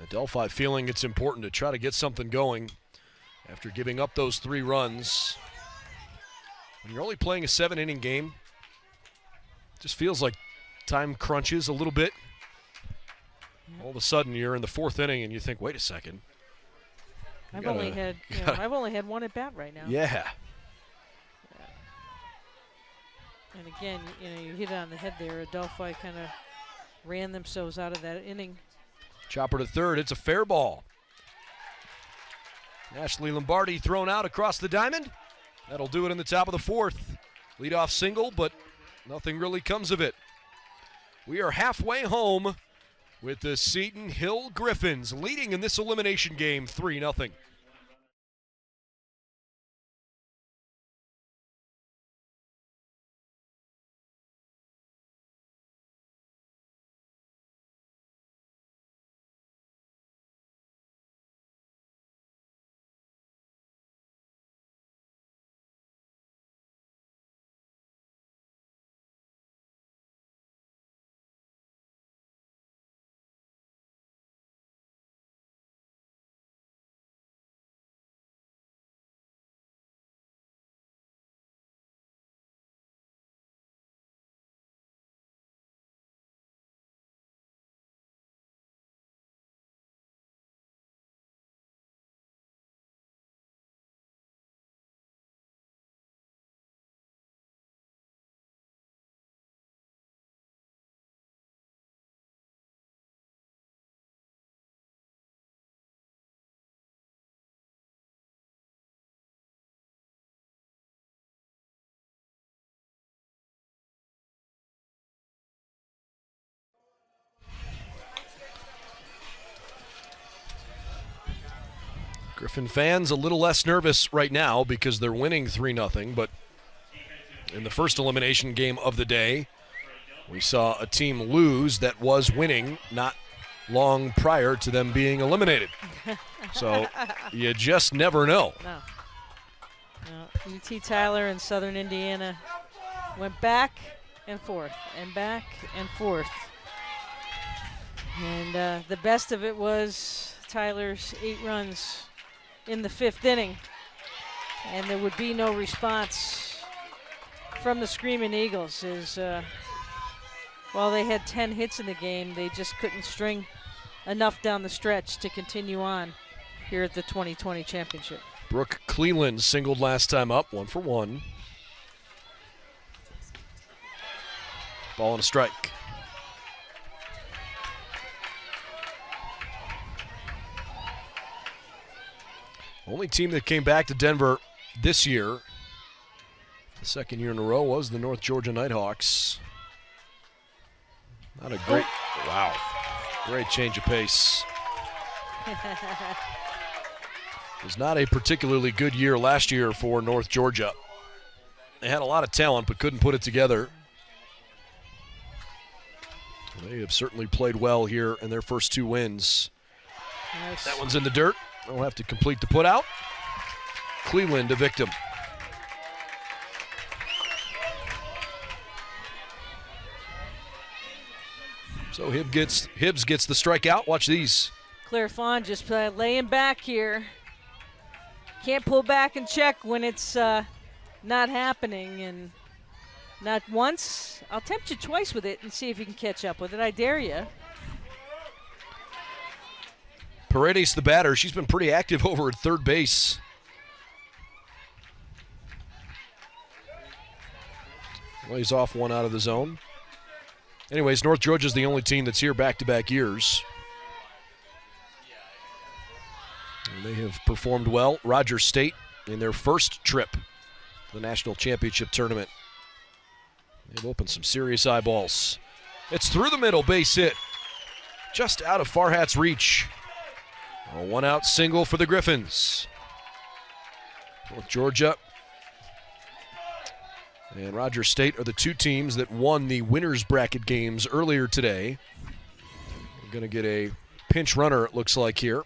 Speaker 1: Adelphi feeling it's important to try to get something going after giving up those 3 runs. When you're only playing a 7-inning game, it just feels like time crunches a little bit. All of a sudden, you're in the 4th inning, and you think, "Wait a second."
Speaker 2: I've only had 1 at bat right now.
Speaker 1: Yeah.
Speaker 2: And again, you hit it on the head there. Adelphi kind of ran themselves out of that inning.
Speaker 1: Chopper to third. It's a fair ball. Ashley Lombardi thrown out across the diamond. That'll do it in the top of the fourth. Leadoff single, but nothing really comes of it. We are halfway home with the Seton Hill Griffins leading in this elimination game 3-0. Griffin fans a little less nervous right now because they're winning 3-0, but in the first elimination game of the day, we saw a team lose that was winning not long prior to them being eliminated. So you just never know.
Speaker 2: No. UT Tyler and Southern Indiana went back and forth and back and forth. And the best of it was Tyler's 8 runs in the 5th inning, and there would be no response from the Screaming Eagles as while they had 10 hits in the game, they just couldn't string enough down the stretch to continue on here at the 2020 championship.
Speaker 1: Brooke Cleland singled last time up, 1 for 1. Ball and a strike. Only team that came back to Denver this year, the second year in a row, was the North Georgia Nighthawks. Not a great, wow, great change of pace. It was not a particularly good year last year for North Georgia. They had a lot of talent but couldn't put it together. They have certainly played well here in their first 2 wins.
Speaker 2: Nice.
Speaker 1: That one's in the dirt. They'll have to complete the putout. Cleveland a victim. So Hibbs gets the strikeout. Watch these.
Speaker 2: Claire Fawn just laying back here. Can't pull back and check when it's not happening, and not once. I'll tempt you twice with it and see if you can catch up with it. I dare you.
Speaker 1: Paredes, the batter, she's been pretty active over at third base. Lays off one out of the zone. Anyways, North Georgia's the only team that's here back-to-back years. And they have performed well. Rogers State in their first trip to the National Championship Tournament. They've opened some serious eyeballs. It's through the middle, base hit. Just out of Farhat's reach. A 1-out single for the Griffins. North Georgia and Rogers State are the 2 teams that won the winners bracket games earlier today. We're going to get a pinch runner, it looks like, here.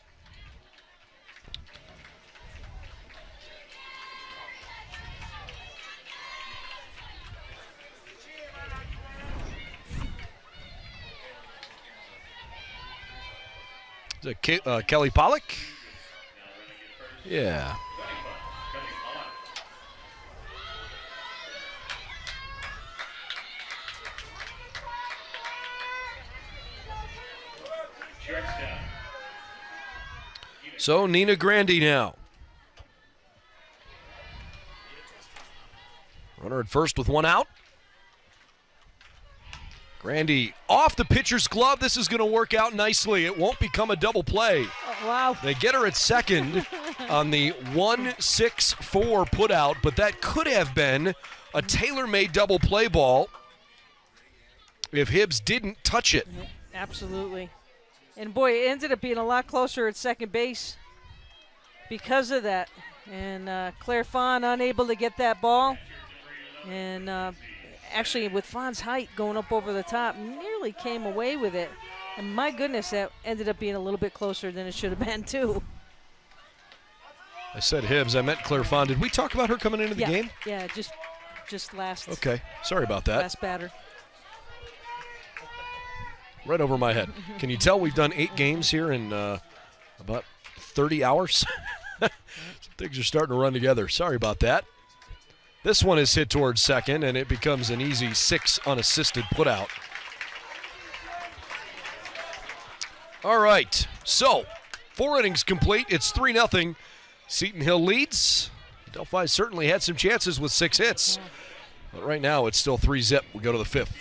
Speaker 1: Is it Kelly Pollock? Yeah. So Nina Grandy now. Runner at first with 1 out. Grandy off the pitcher's glove. This is going to work out nicely. It won't become a double play.
Speaker 2: Oh, wow.
Speaker 1: They get her at second. on the 1-6-4 put out, but that could have been a tailor-made double play ball if Hibbs didn't touch it.
Speaker 2: Absolutely. And boy, it ended up being a lot closer at second base because of that. And Claire Fawn unable to get that ball. And actually, with Fawn's height going up over the top, nearly came away with it. And my goodness, that ended up being a little bit closer than it should have been, too.
Speaker 1: I said Hibbs. I meant Claire Fawn. Did we talk about her coming into the game?
Speaker 2: Yeah, just last.
Speaker 1: Okay. Sorry about that.
Speaker 2: Last batter.
Speaker 1: Right over my head. Can you tell we've done 8 games here in about 30 hours? Things are starting to run together. Sorry about that. This one is hit towards second, and it becomes an easy 6 unassisted putout. All right, so 4 innings complete. It's 3-0. Seton Hill leads. Adelphi certainly had some chances with 6 hits. But right now it's still 3-0. We go to the 5th.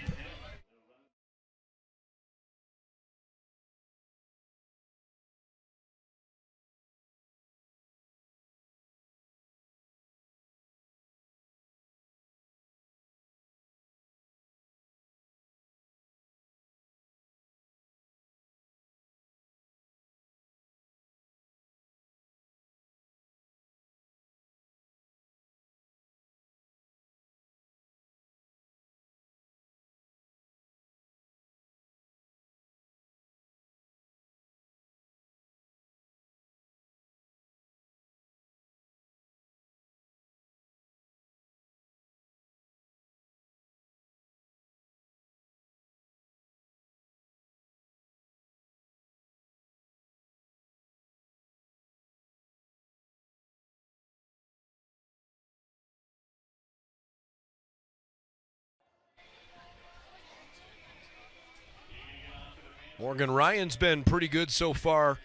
Speaker 1: Morgan Ryan's been pretty good so far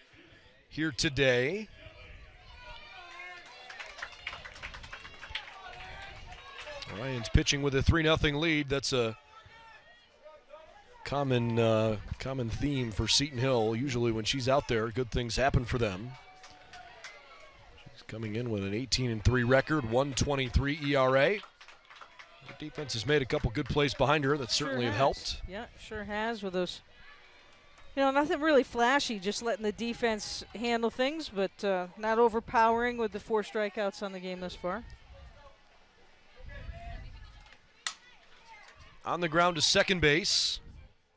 Speaker 1: here today. Ryan's pitching with a 3-0 lead. That's a common theme for Seton Hill. Usually when she's out there, good things happen for them. She's coming in with an 18-3 record, 1.23 ERA. The defense has made a couple good plays behind her that certainly have helped.
Speaker 2: Yeah, sure has with those. Nothing really flashy, just letting the defense handle things, but not overpowering with the 4 strikeouts on the game thus far.
Speaker 1: On the ground to second base.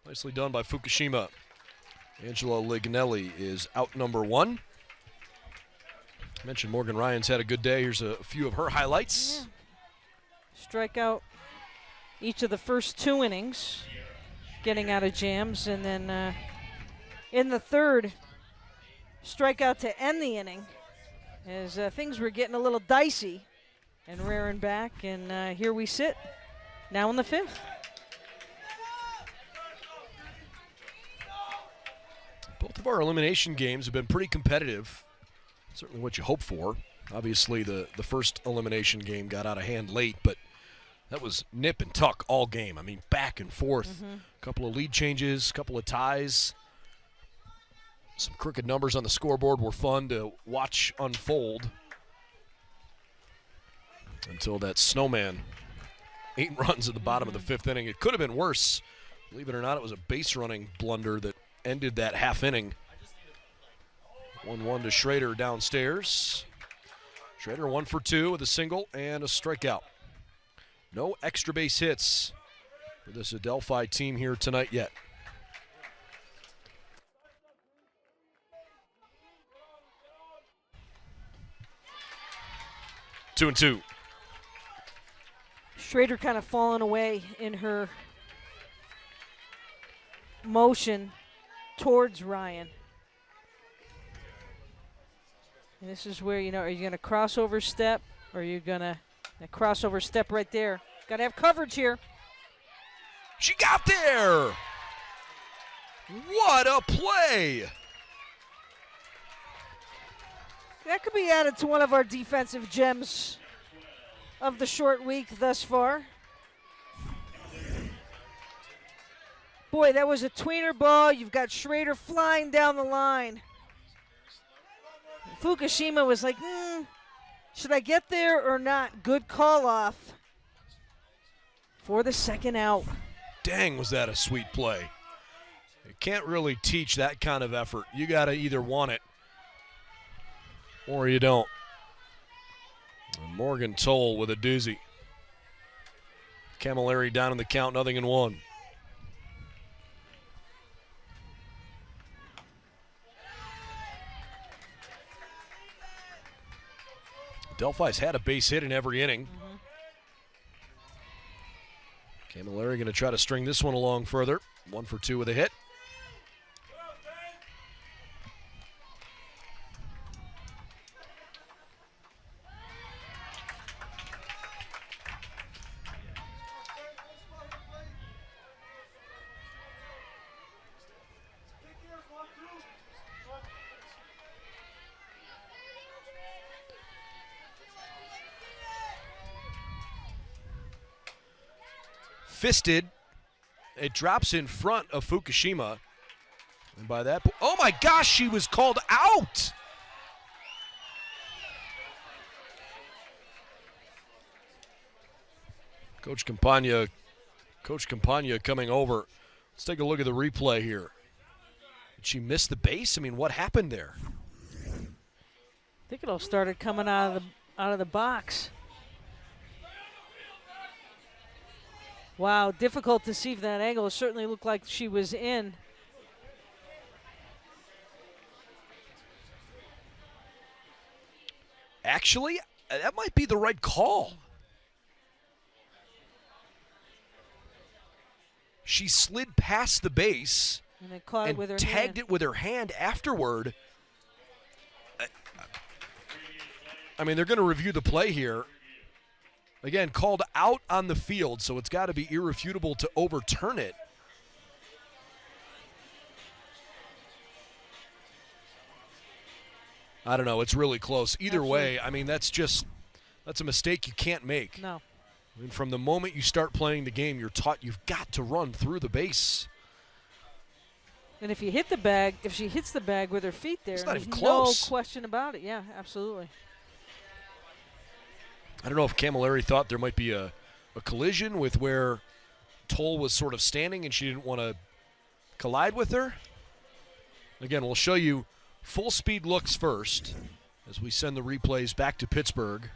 Speaker 1: Nicely done by Fukushima. Angela Lignelli is out number 1. I mentioned Morgan Ryan's had a good day. Here's a few of her highlights.
Speaker 2: Yeah. Strikeout each of the first 2 innings, getting out of jams, and then in the third, strikeout to end the inning as things were getting a little dicey and rearing back, and here we sit now in the 5th.
Speaker 1: Both of our elimination games have been pretty competitive. Certainly what you hope for. Obviously the first elimination game got out of hand late, but that was nip and tuck all game. I mean, back and forth. A couple of lead changes, a couple of ties. Some crooked numbers on the scoreboard were fun to watch unfold until that snowman. 8 runs at the bottom of the 5th inning. It could have been worse. Believe it or not, it was a base running blunder that ended that half inning. 1-1 to Schrader downstairs. Schrader 1 for 2 with a single and a strikeout. No extra base hits for this Adelphi team here tonight yet. 2-2.
Speaker 2: Schrader kind of falling away in her motion towards Ryan. And this is where, are you going to crossover step, or are you going to crossover step right there? Got to have coverage here.
Speaker 1: She got there! What a play!
Speaker 2: That could be added to one of our defensive gems of the short week thus far. Boy, that was a tweener ball. You've got Schrader flying down the line. Fukushima was like, should I get there or not? Good call off for the second out.
Speaker 1: Dang, was that a sweet play. You can't really teach that kind of effort. You got to either want it or you don't. And Morgan Toll with a doozy. Camilleri down in the count, 0-1. Adelphi's had a base hit in every inning. Camilleri going to try to string this one along further. 1 for 2 with a hit. Fisted. It drops in front of Fukushima. And by that point, oh my gosh, she was called out. Coach Campagna coming over. Let's take a look at the replay here. Did she miss the base? I mean, what happened there?
Speaker 2: I think it all started coming out of the box. Wow, difficult to see from that angle. It certainly looked like she was in.
Speaker 1: Actually, that might be the right call. She slid past the base
Speaker 2: and then caught it with her
Speaker 1: tagged
Speaker 2: hand.
Speaker 1: it with her hand afterward. I mean, they're going to review the play here. Again, called out on the field, so it's got to be irrefutable to overturn it. I don't know. It's really close. Either way, I mean, that's a mistake you can't make.
Speaker 2: No.
Speaker 1: I mean, from the moment you start playing the game, you're taught you've got to run through the base.
Speaker 2: And if you hit the bag, if she hits the bag with her feet there,
Speaker 1: it's not
Speaker 2: there's
Speaker 1: even close.
Speaker 2: No question about it. Yeah, absolutely.
Speaker 1: I don't know if Camilleri thought there might be a collision with where Toll was sort of standing and she didn't want to collide with her. Again, we'll show you full speed looks first as we send the replays back to Pittsburgh.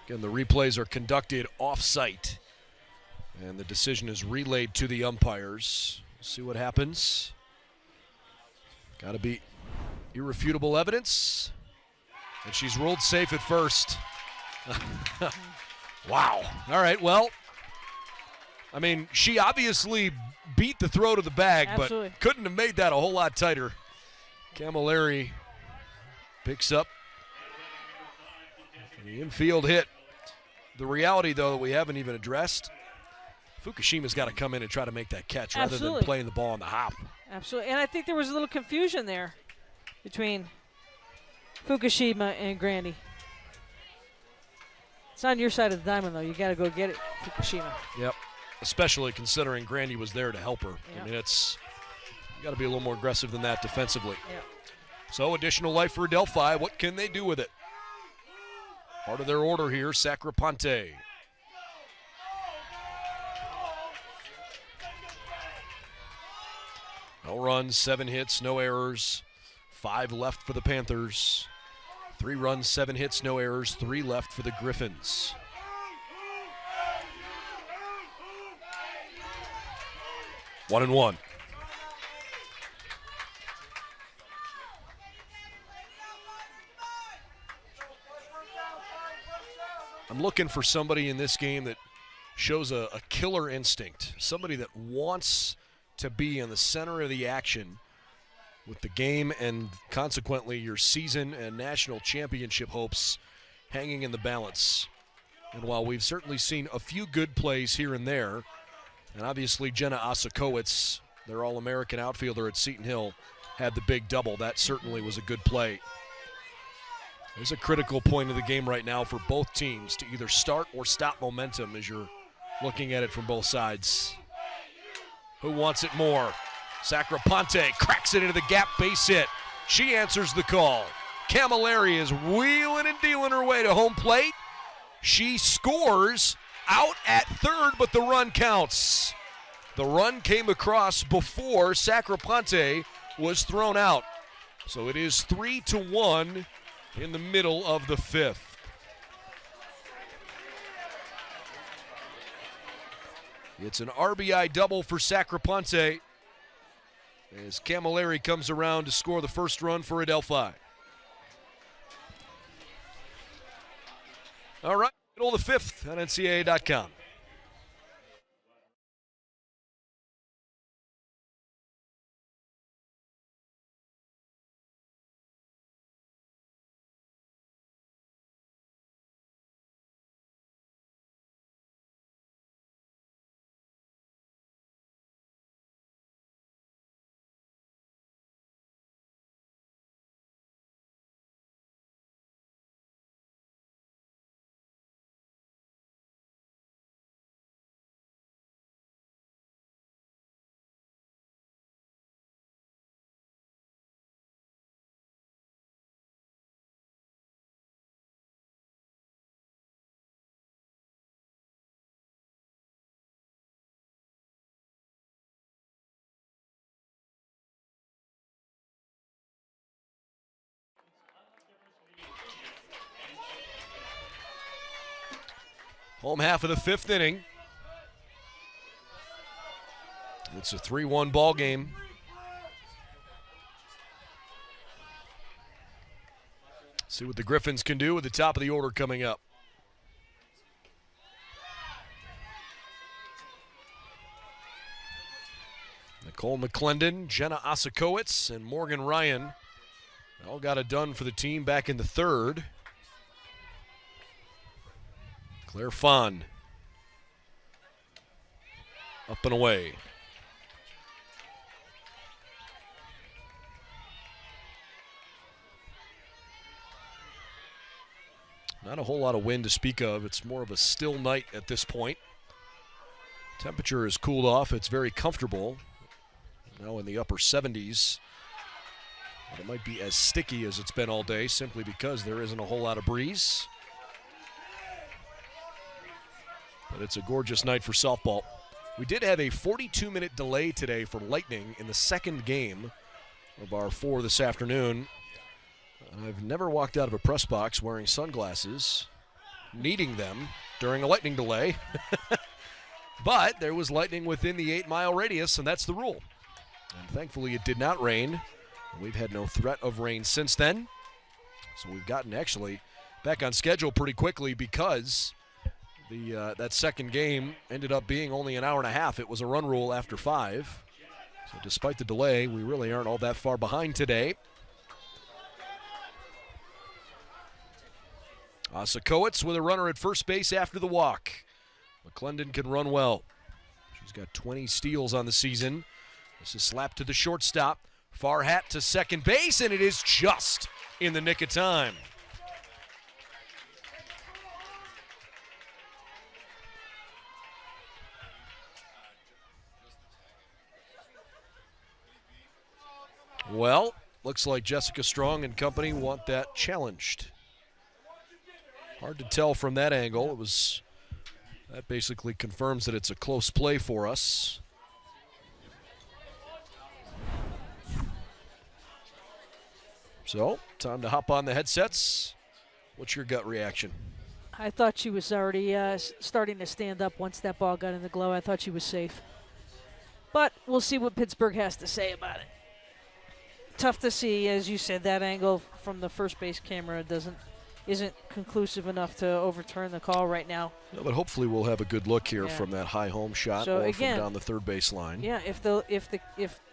Speaker 1: Again, the replays are conducted off-site, and the decision is relayed to the umpires. We'll see what happens. Got to be irrefutable evidence. And she's rolled safe at first. Wow. All right, well, I mean, she obviously beat the throw to the bag,
Speaker 2: Absolutely.
Speaker 1: but couldn't have made that a whole lot tighter. Camilleri picks up the infield hit. The reality, though, that we haven't even addressed, Fukushima's got to come in and try to make that catch rather than playing the ball on the hop.
Speaker 2: Absolutely. And I think there was a little confusion there between Fukushima and Grandy. It's on your side of the diamond, though. You got to go get it, Fukushima.
Speaker 1: Yep. Especially considering Grandy was there to help her.
Speaker 2: Yep.
Speaker 1: I mean, you got to be a little more aggressive than that defensively.
Speaker 2: Yep.
Speaker 1: So additional life for Adelphi. What can they do with it? Part of their order here, Sacriponte. No runs, 7 hits, no errors. 5 left for the Panthers. 3 runs, 7 hits, no errors. 3 left for the Griffins. One and one. I'm looking for somebody in this game that shows a killer instinct, somebody that wants to be in the center of the action with the game and consequently your season and national championship hopes hanging in the balance. And while we've certainly seen a few good plays here and there, and obviously Jenna Osakowicz, their All-American outfielder at Seton Hill, had the big double. That certainly was a good play. There's a critical point of the game right now for both teams to either start or stop momentum as you're looking at it from both sides. Who wants it more? Sacraponte cracks it into the gap, base hit. She answers the call. Camilleri is wheeling and dealing her way to home plate. She scores out at third, but the run counts. The run came across before Sacraponte was thrown out. So it is 3-1 in the middle of the fifth. It's an RBI double for Sacraponte as Camilleri comes around to score the first run for Adelphi. All right, middle of the fifth on NCAA.com. Home half of the fifth inning. It's a 3-1 ball game. See what the Griffins can do with the top of the order coming up. Nicole McClendon, Jenna Osakowitz, and Morgan Ryan all got it done for the team back in the third. Claire Fond up and away. Not a whole lot of wind to speak of. It's more of a still night at this point. Temperature has cooled off. It's very comfortable. Now in the upper 70s. But it might be as sticky as it's been all day simply because there isn't a whole lot of breeze. But it's a gorgeous night for softball. We did have a 42-minute delay today for Lightning in the second game of our 4 this afternoon. I've never walked out of a press box wearing sunglasses, needing them during a lightning delay. But there was lightning within the 8-mile radius, and that's the rule. And thankfully it did not rain. We've had no threat of rain since then. So we've gotten actually back on schedule pretty quickly because that second game ended up being only an hour and a half. It was a run rule after 5. So despite the delay, we really aren't all that far behind today. Osakowitz with a runner at first base after the walk. McClendon can run well. She's got 20 steals on the season. This is slapped to the shortstop. Far hat to second base, and it is just in the nick of time. Well, looks like Jessica Strong and company want that challenged. Hard to tell from that angle. That basically confirms that it's a close play for us. So, time to hop on the headsets. What's your gut reaction?
Speaker 2: I thought she was already starting to stand up once that ball got in the glove. I thought she was safe. But we'll see what Pittsburgh has to say about it. Tough to see, as you said, that angle from the first base camera isn't conclusive enough to overturn the call right now.
Speaker 1: No, but hopefully we'll have a good look here from that high home shot or again, from down the third base line.
Speaker 2: Yeah, if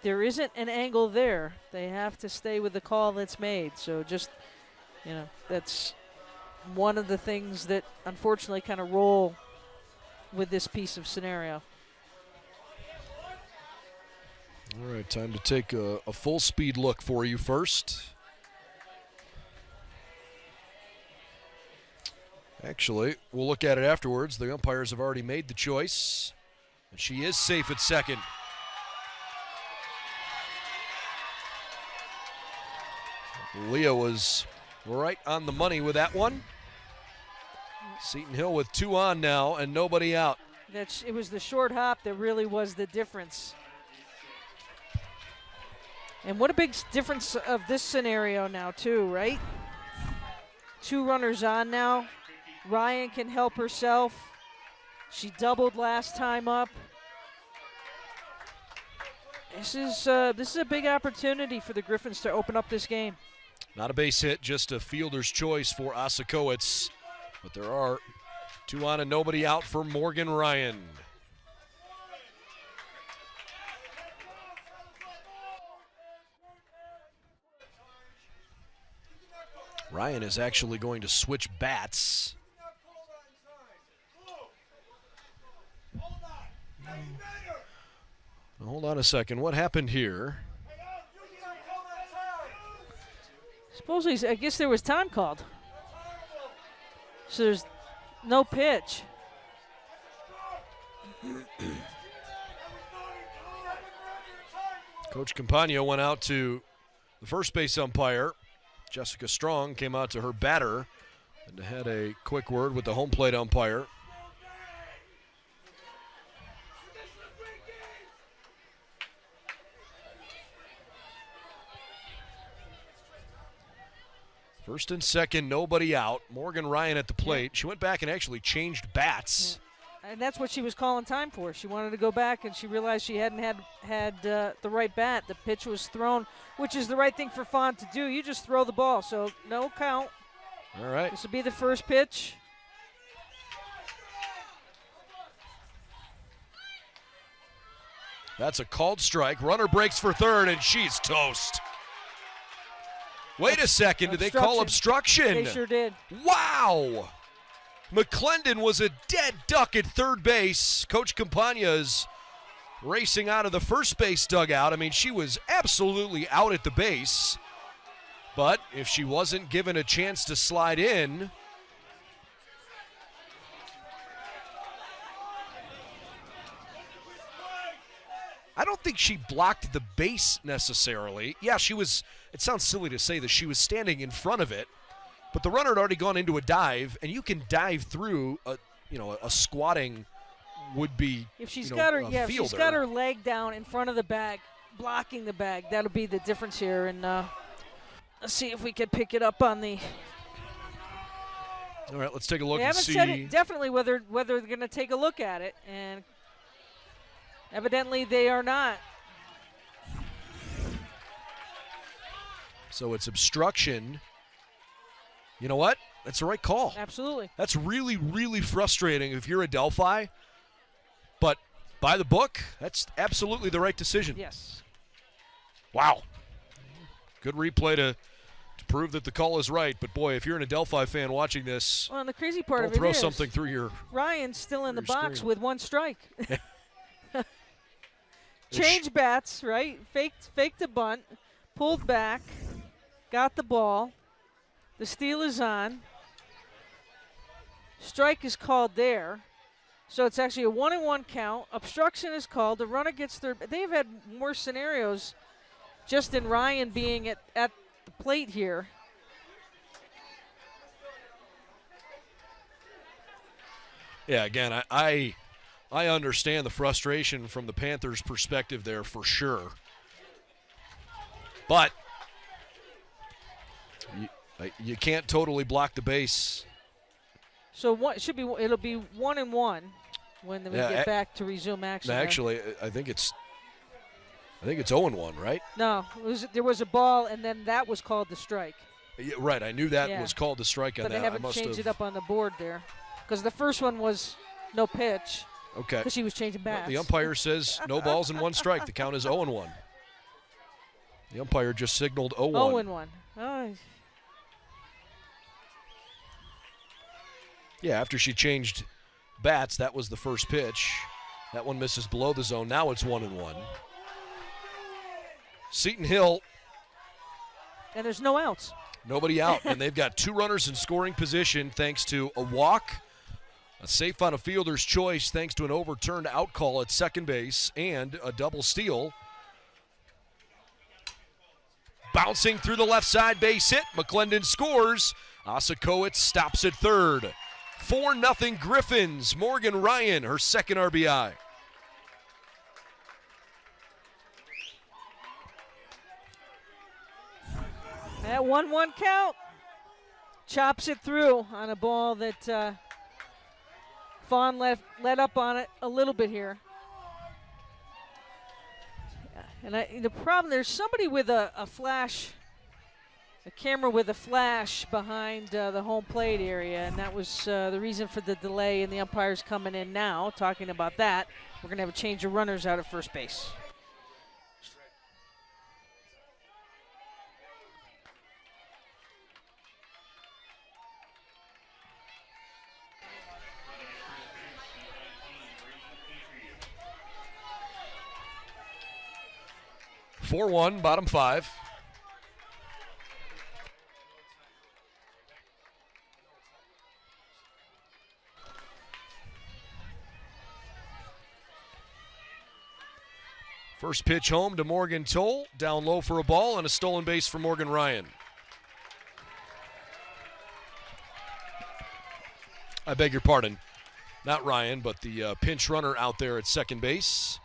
Speaker 2: there isn't an angle there, they have to stay with the call that's made. So just, that's one of the things that unfortunately kind of roll with this piece of scenario.
Speaker 1: All right, time to take a full speed look for you first. Actually, we'll look at it afterwards. The umpires have already made the choice, and she is safe at second. Leah was right on the money with that one. Seton Hill with 2 on now and nobody out.
Speaker 2: It was the short hop that really was the difference. And what a big difference of this scenario now too, right? 2 runners on now. Ryan can help herself. She doubled last time up. This is a big opportunity for the Griffins to open up this game.
Speaker 1: Not a base hit, just a fielder's choice for Osakowitz. But there are 2 on and nobody out for Morgan Ryan. Ryan is actually going to switch bats. Hold on a second. What happened here?
Speaker 2: Supposedly, I guess there was time called. So there's no pitch.
Speaker 1: Coach Campagno went out to the first base umpire. Jessica Strong came out to her batter and had a quick word with the home plate umpire. First and second, nobody out. Morgan Ryan at the plate. She went back and actually changed bats.
Speaker 2: Yeah. And that's what she was calling time for. She wanted to go back, and she realized she hadn't had the right bat. The pitch was thrown, which is the right thing for Fawn to do. You just throw the ball, so no count.
Speaker 1: All right.
Speaker 2: This will be the first pitch.
Speaker 1: That's a called strike. Runner breaks for third, and she's toast. Wait a second, did they call obstruction?
Speaker 2: They sure did.
Speaker 1: Wow! McClendon was a dead duck at third base. Coach Campagna's racing out of the first base dugout. I mean, she was absolutely out at the base. But if she wasn't given a chance to slide in, I don't think she blocked the base necessarily. Yeah, she was, it sounds silly to say that she was standing in front of it, but the runner had already gone into a dive, and you can dive through a squatting would-be
Speaker 2: if she's
Speaker 1: fielder.
Speaker 2: got her if she's got her leg down in front of the bag, blocking the bag, that'll be the difference here. And let's see if we can pick it up on the.
Speaker 1: All right, let's take a look
Speaker 2: They
Speaker 1: and
Speaker 2: haven't
Speaker 1: see.
Speaker 2: said it definitely whether they're going to take a look at it, and evidently they are not.
Speaker 1: So it's obstruction. You know what? That's the right call.
Speaker 2: Absolutely.
Speaker 1: That's really, really frustrating if you're Adelphi. But by the book, that's absolutely the right decision.
Speaker 2: Yes.
Speaker 1: Wow. Good replay to prove that the call is right. But boy, if you're an Adelphi fan watching this,
Speaker 2: well, and the crazy part
Speaker 1: don't
Speaker 2: of it
Speaker 1: throw
Speaker 2: is
Speaker 1: something through your
Speaker 2: Ryan's still in the box
Speaker 1: screen.
Speaker 2: with one strike. Change bats, right? Faked a bunt, pulled back, got the ball. The steal is on. Strike is called there. So it's actually a 1-1 count. Obstruction is called. The runner gets third. They've had more scenarios just in Ryan being at the plate here.
Speaker 1: Yeah, again, I understand the frustration from the Panthers' perspective there for sure. But you can't totally block the base.
Speaker 2: So it'll be 1-1 when we get back to resume action.
Speaker 1: Actually, I think it's 0-1, right?
Speaker 2: No, there was a ball, and then that was called the strike.
Speaker 1: Yeah, right, I knew that was called the strike on
Speaker 2: but
Speaker 1: that.
Speaker 2: But they haven't changed it up on the board there. Because the first one was no pitch.
Speaker 1: Okay.
Speaker 2: Because she was changing bats.
Speaker 1: Well, the umpire says no balls and one strike. The count is 0-1. The umpire just signaled 0-1.
Speaker 2: 0-1. Oh.
Speaker 1: Yeah, after she changed bats, that was the first pitch. That one misses below the zone. Now it's 1-1. Seton Hill.
Speaker 2: And there's no outs.
Speaker 1: Nobody out. And they've got 2 runners in scoring position thanks to a walk, a safe on a fielder's choice thanks to an overturned out call at second base, and a double steal. bouncing through the left side, base hit. McClendon scores. Osakowitz stops at third. 4-0 Griffins. Morgan Ryan, her second RBI.
Speaker 2: That 1-1 count. Chops it through on a ball that Fawn let up on it a little bit here. And the problem, there's somebody with a flash, a camera with a flash behind the home plate area, and that was the reason for the delay, and the umpire's coming in now talking about that. We're going to have a change of runners out at first base.
Speaker 1: (4-1), bottom 5. First pitch home to Morgan Toll, down low for a ball and a stolen base for Morgan Ryan. I beg your pardon, not Ryan, but the pinch runner out there at second base.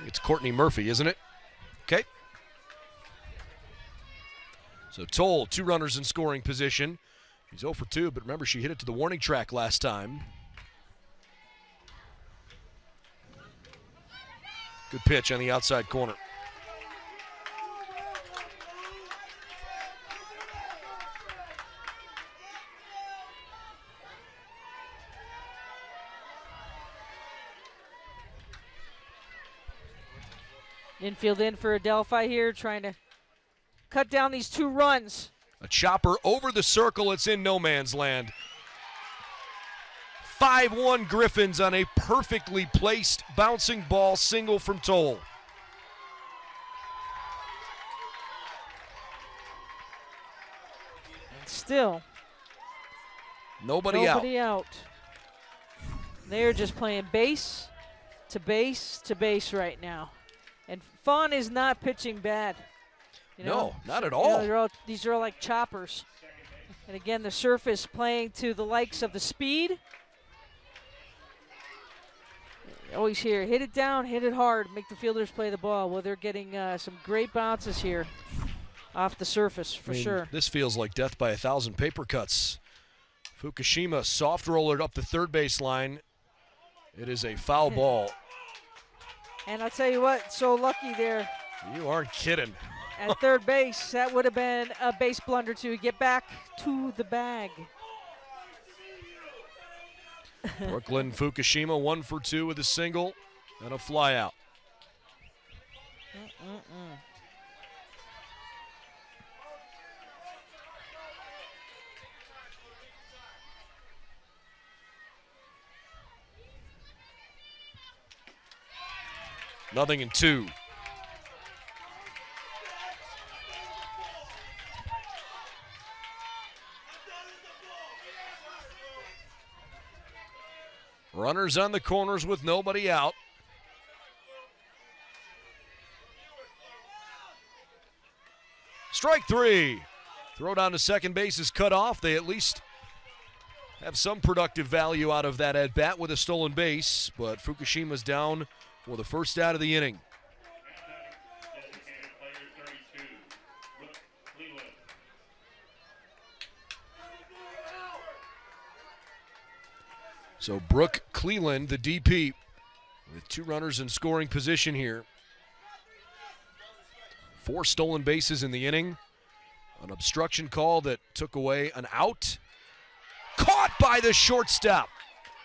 Speaker 1: It's Courtney Murphy, isn't it? Okay. So Toll, 2 runners in scoring position. He's 0 for 2, but remember, she hit it to the warning track last time. Good pitch on the outside corner.
Speaker 2: Infield in for Adelphi here, trying to cut down these 2 runs.
Speaker 1: A chopper over the circle. It's in no man's land. 5-1 Griffins on a perfectly placed bouncing ball single from Toll.
Speaker 2: And still,
Speaker 1: nobody
Speaker 2: out. They're just playing base to base to base right now. And Fawn is not pitching bad. You know?
Speaker 1: No, not at all.
Speaker 2: You know, these are all like choppers. And again, the surface playing to the likes of the speed. Always here, hit it down, hit it hard, make the fielders play the ball. Well, they're getting some great bounces here off the surface for sure.
Speaker 1: This feels like death by 1,000 paper cuts. Fukushima soft rollered up the third base line. It is a foul ball.
Speaker 2: And I'll tell you what, so lucky there.
Speaker 1: You aren't kidding.
Speaker 2: At third base, that would have been a base blunder to get back to the bag.
Speaker 1: Brooklyn Fukushima 1 for 2 with a single and a fly out. Nothing in 2. Runners on the corners with nobody out. Strike 3. Throw down to second base is cut off. They at least have some productive value out of that at bat with a stolen base, but Fukushima's down for the first out of the inning. So Brooke Cleland, the DP, with 2 runners in scoring position here. 4 stolen bases in the inning. An obstruction call that took away an out. Caught by the shortstop.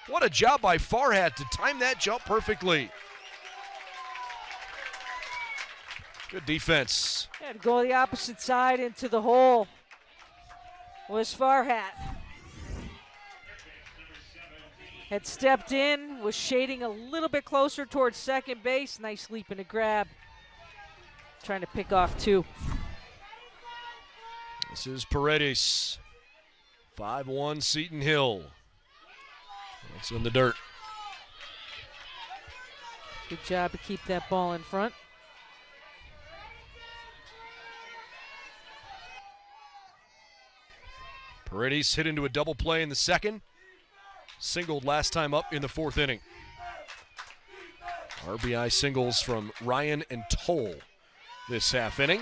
Speaker 1: What a job by Farhat to time that jump perfectly. Good defense.
Speaker 2: Yeah, to go the opposite side into the hole was Farhat. Had stepped in, was shading a little bit closer towards second base. Nice leap and a grab. Trying to pick off 2.
Speaker 1: This is Paredes. 5-1 Seton Hill. It's in the dirt.
Speaker 2: Good job to keep that ball in front.
Speaker 1: Paredes hit into a double play in the second. Singled last time up in the fourth inning. RBI singles from Ryan and Toll this half inning.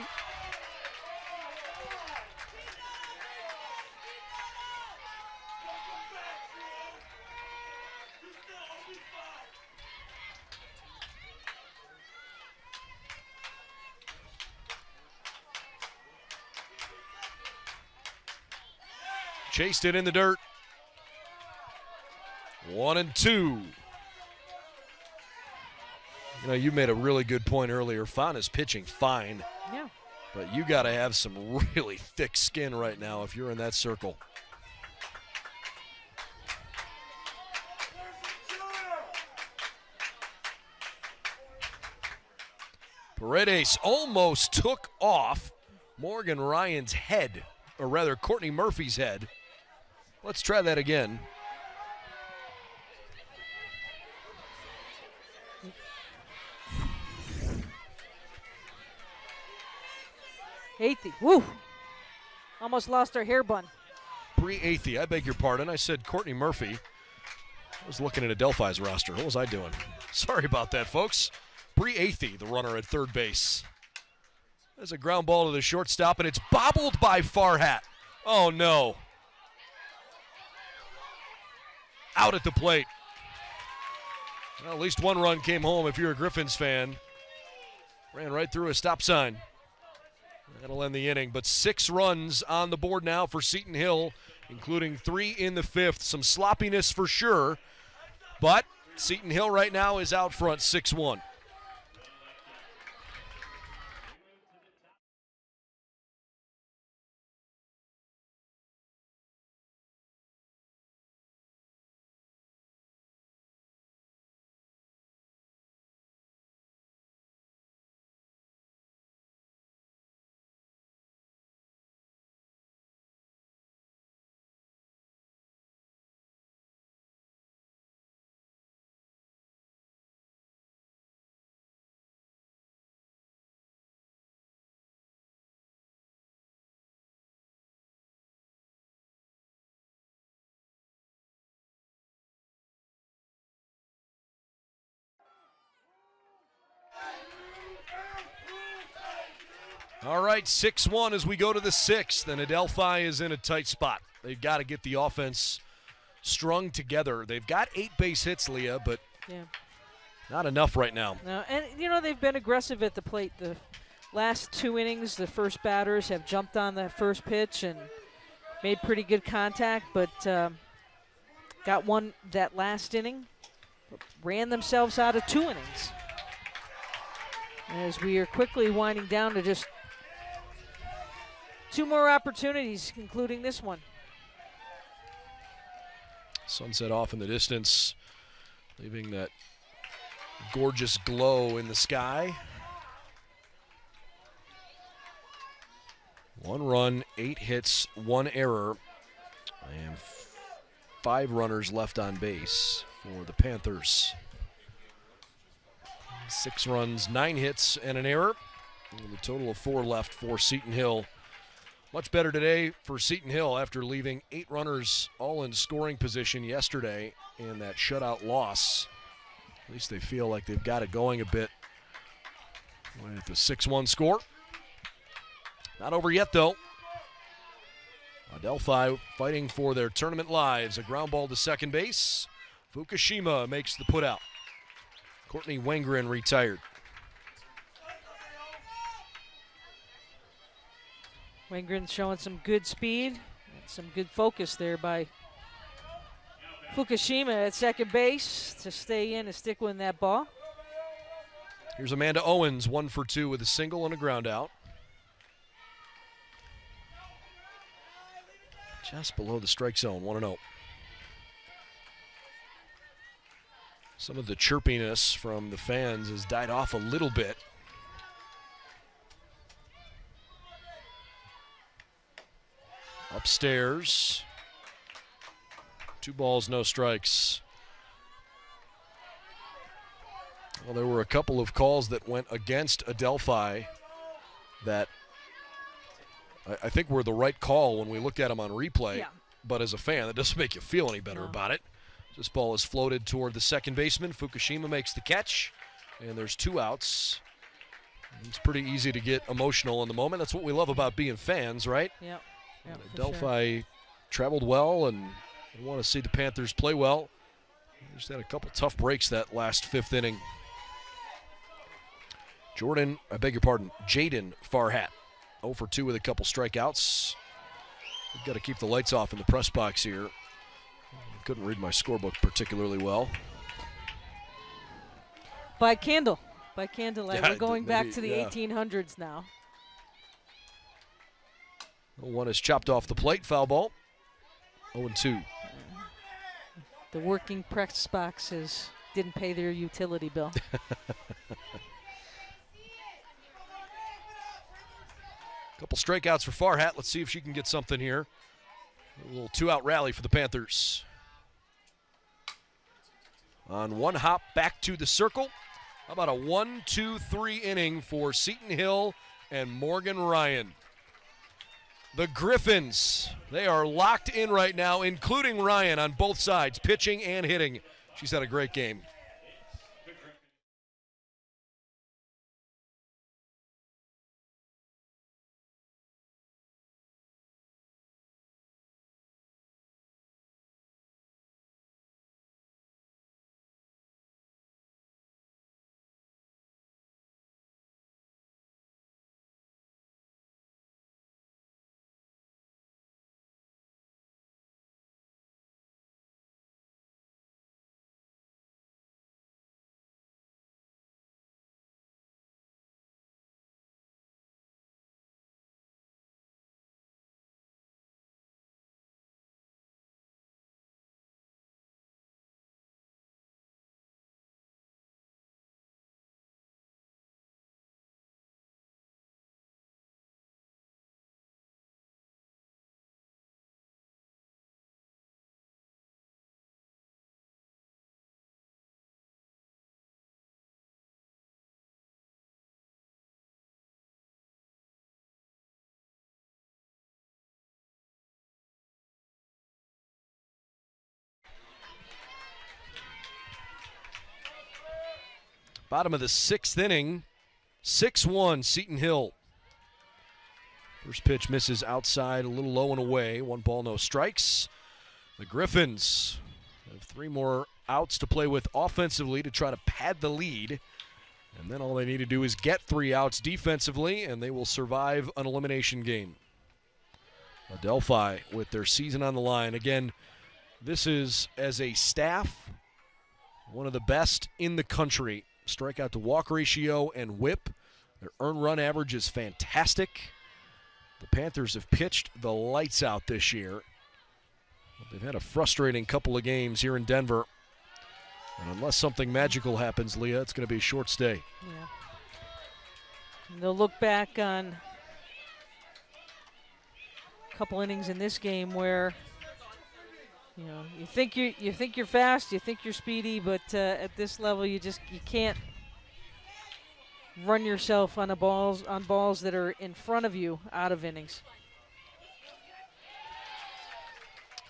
Speaker 1: Chased it in the dirt. 1-2. You know, you made a really good point earlier. Fana's pitching fine.
Speaker 2: Yeah.
Speaker 1: But you got to have some really thick skin right now if you're in that circle. Paredes almost took off Morgan Ryan's head, or rather Courtney Murphy's head. Let's try that again.
Speaker 2: Athey, woo! Almost lost our hair bun.
Speaker 1: Bree Athey, I beg your pardon. I said Courtney Murphy. I was looking at Adelphi's roster. What was I doing? Sorry about that, folks. Bree Athey, the runner at third base. There's a ground ball to the shortstop, and it's bobbled by Farhat. Oh, no. Out at the plate. Well, at least one run came home if you're a Griffins fan. Ran right through a stop sign. That'll end the inning, but 6 runs on the board now for Seton Hill, including 3 in the 5th. Some sloppiness for sure, but Seton Hill right now is out front 6-1. All right, 6-1 as we go to the 6th, and Adelphi is in a tight spot. They've got to get the offense strung together. They've got 8 base hits, Leah, but not enough right now.
Speaker 2: No, and, you know, they've been aggressive at the plate. The last 2 innings, the first batters have jumped on that first pitch and made pretty good contact, but got one that last inning, ran themselves out of 2 innings. As we are quickly winding down to just 2 more opportunities, including this one.
Speaker 1: Sunset off in the distance, leaving that gorgeous glow in the sky. 1 run, 8 hits, 1 error, and 5 runners left on base for the Panthers. 6 runs, 9 hits, and an error. And a total of 4 left for Seton Hill. Much better today for Seton Hill after leaving 8 runners all in scoring position yesterday in that shutout loss. At least they feel like they've got it going a bit with the 6-1 score. Not over yet, though. Adelphi fighting for their tournament lives. A ground ball to second base. Fukushima makes the putout. Courtney Wengren retired.
Speaker 2: Wengren showing some good speed and some good focus there by Fukushima at second base to stay in and stick with that ball.
Speaker 1: Here's Amanda Owens, 1 for 2 with a single and a ground out. Just below the strike zone, 1-0. Some of the chirpiness from the fans has died off a little bit. Upstairs. 2 balls, no strikes. Well, there were a couple of calls that went against Adelphi that I think were the right call when we looked at them on replay.
Speaker 2: Yeah.
Speaker 1: But as a fan, that doesn't make you feel any better
Speaker 2: No.
Speaker 1: about it. This ball is floated toward the second baseman. Fukushima makes the catch, and there's 2 outs. It's pretty easy to get emotional in the moment. That's what we love about being fans, right?
Speaker 2: Yep. Yep, for
Speaker 1: Adelphi
Speaker 2: sure.
Speaker 1: traveled well, and we want to see the Panthers play well. They just had a couple tough breaks that last 5th inning. Jaden Farhat, 0 for 2 with a couple strikeouts. We've got to keep the lights off in the press box here. I couldn't read my scorebook particularly well.
Speaker 2: By candlelight.
Speaker 1: Yeah,
Speaker 2: We're going back to the
Speaker 1: yeah.
Speaker 2: 1800s now.
Speaker 1: One is chopped off the plate, foul ball. 0-2.
Speaker 2: The working press boxes didn't pay their utility bill.
Speaker 1: Couple strikeouts for Farhat. Let's see if she can get something here. A little 2-out rally for the Panthers. On one hop back to the circle. How about a 1-2-3 inning for Seton Hill and Morgan Ryan? The Griffins, they are locked in right now, including Ryan on both sides, pitching and hitting. She's had a great game. Bottom of the 6th inning, 6-1 Seton Hill. First pitch misses outside, a little low and away. 1 ball, no strikes. The Griffins have 3 more outs to play with offensively to try to pad the lead. And then all they need to do is get 3 outs defensively, and they will survive an elimination game. Adelphi with their season on the line. Again, this is, as a staff, one of the best in the country. Strikeout to walk ratio and whip. Their earned run average is fantastic. The Panthers have pitched the lights out this year. They've had a frustrating couple of games here in Denver. And unless something magical happens, Leah, it's going to be a short stay.
Speaker 2: Yeah. And they'll look back on a couple innings in this game where you think you're fast, you think you're speedy, but at this level you can't run yourself on balls that are in front of you out of innings.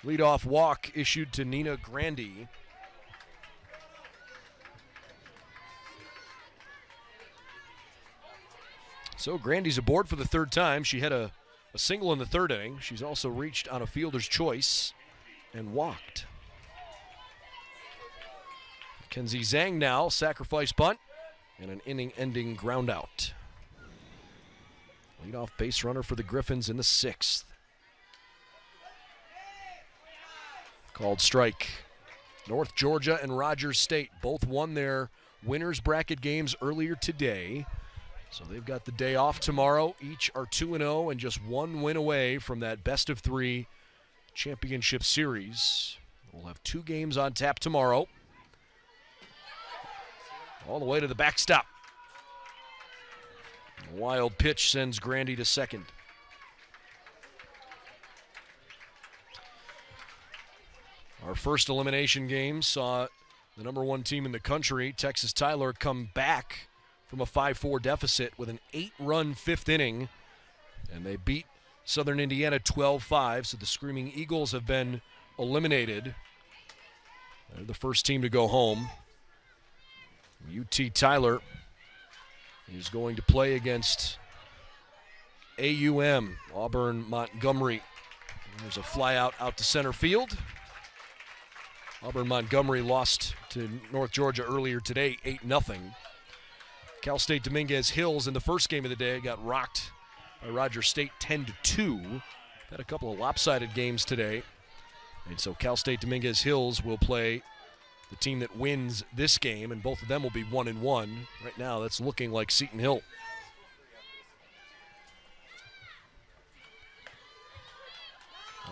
Speaker 1: Leadoff walk issued to Nina Grandy. So Grandy's aboard for the 3rd time. She had a single in the 3rd inning. She's also reached on a fielder's choice and walked. Mackenzie Zhang now, sacrifice bunt, and an inning-ending ground out. Leadoff base runner for the Griffins in the 6th. Called strike. North Georgia and Rogers State both won their winners bracket games earlier today. So they've got the day off tomorrow. Each are 2-0 and just 1 win away from that best-of-3 championship series. We'll have 2 games on tap tomorrow. All the way to the backstop. A wild pitch sends Grandy to second. Our first elimination game saw the number 1 team in the country, Texas Tyler, come back from a 5-4 deficit with an 8-run 5th inning, and they beat Southern Indiana 12-5, so the Screaming Eagles have been eliminated. They're the first team to go home. UT Tyler is going to play against AUM, Auburn Montgomery. There's a flyout out to center field. Auburn Montgomery lost to North Georgia earlier today, 8-0. Cal State Dominguez Hills in the first game of the day got rocked by Rogers State 10-2. Had a couple of lopsided games today. And so Cal State Dominguez Hills will play the team that wins this game, and both of them will be 1-1. Right now, that's looking like Seton Hill.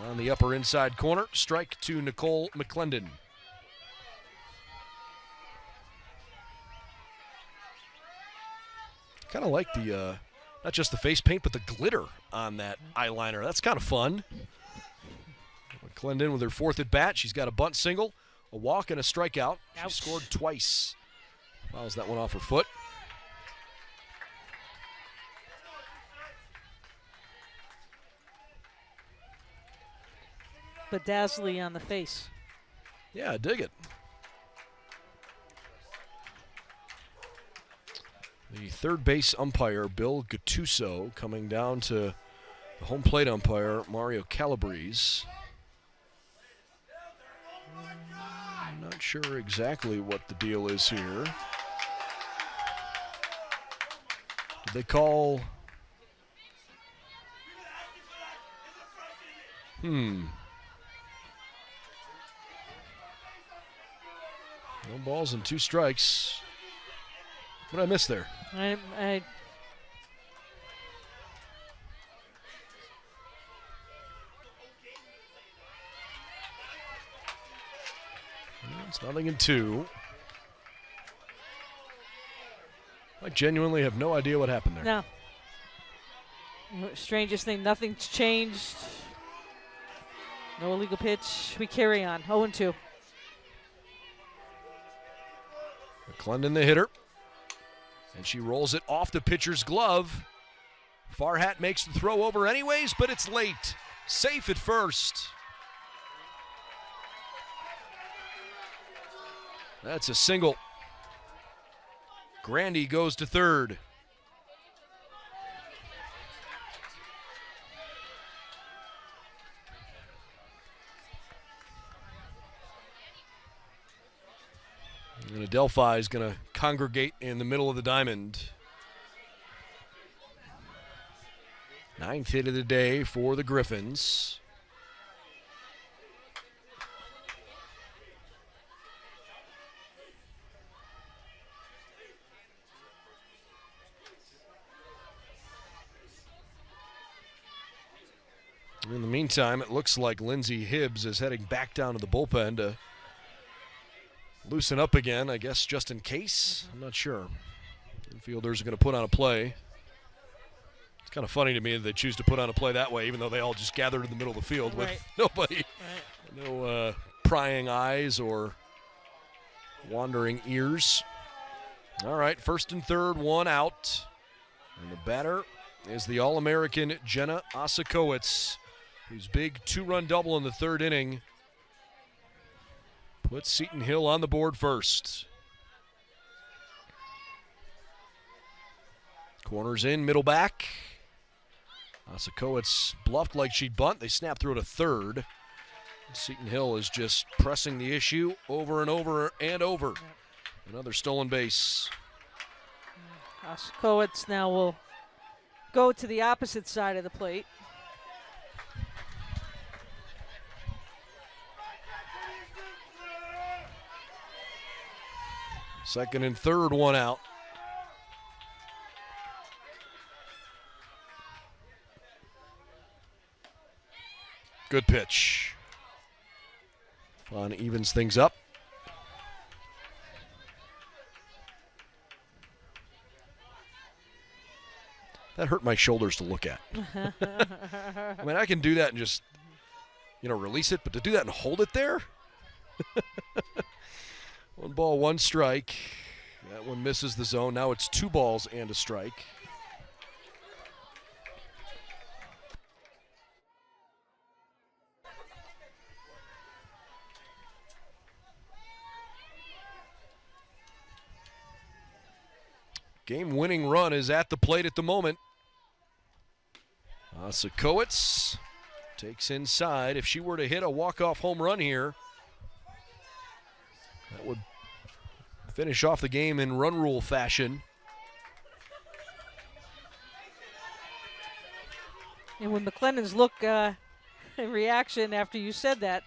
Speaker 1: On the upper inside corner, strike to Nicole McClendon. Kind of like the, not just the face paint, but the glitter on that eyeliner. That's kind of fun. McClendon with her fourth at bat. She's got a bunt single, a walk, and a strikeout. She scored twice. Fouls that one off her foot.
Speaker 2: Bedazzly on the face.
Speaker 1: Yeah, I dig it. The third base umpire, Bill Gattuso, coming down to the home plate umpire, Mario Calabrese. I'm not sure exactly what the deal is here. Did they call? No balls and 2 strikes. What did I miss there? It's 0-2. I genuinely have no idea what happened there.
Speaker 2: No. Strangest thing, nothing's changed. No illegal pitch. We carry on. 0-2.
Speaker 1: McClendon the hitter. And she rolls it off the pitcher's glove. Farhat makes the throw over anyways, but it's late. Safe at first. That's a single. Grandy goes to third. And Adelphi is going to congregate in the middle of the diamond. 9th hit of the day for the Griffins. In the meantime, it looks like Lindsey Hibbs is heading back down to the bullpen to loosen up again, I guess, just in case. I'm not sure. Infielders are going to put on a play. It's kind of funny to me that they choose to put on a play that way, even though they all just gathered in the middle of the field with nobody, no prying eyes or wandering ears. All right, first and third, 1 out. And the batter is the All-American Jenna Osakowicz, whose big 2-run double in the third inning puts Seton Hill on the board first. Corners in, middle back. Osakowicz bluffed like she'd bunt. They snap through to third. Seton Hill is just pressing the issue over and over and over. Another stolen base.
Speaker 2: Osakowicz now will go to the opposite side of the plate.
Speaker 1: Second and third, 1 out. Good pitch. Vaughn evens things up. That hurt my shoulders to look at. I mean, I can do that and just, release it, but to do that and hold it there? 1 ball, 1 strike. That one misses the zone. Now it's 2 balls and a strike. game-winning run is at the plate at the moment. Osakowicz takes inside. If she were to hit a walk-off home run here, that would finish off the game in run rule fashion.
Speaker 2: And when McClennan's look in reaction after you said that.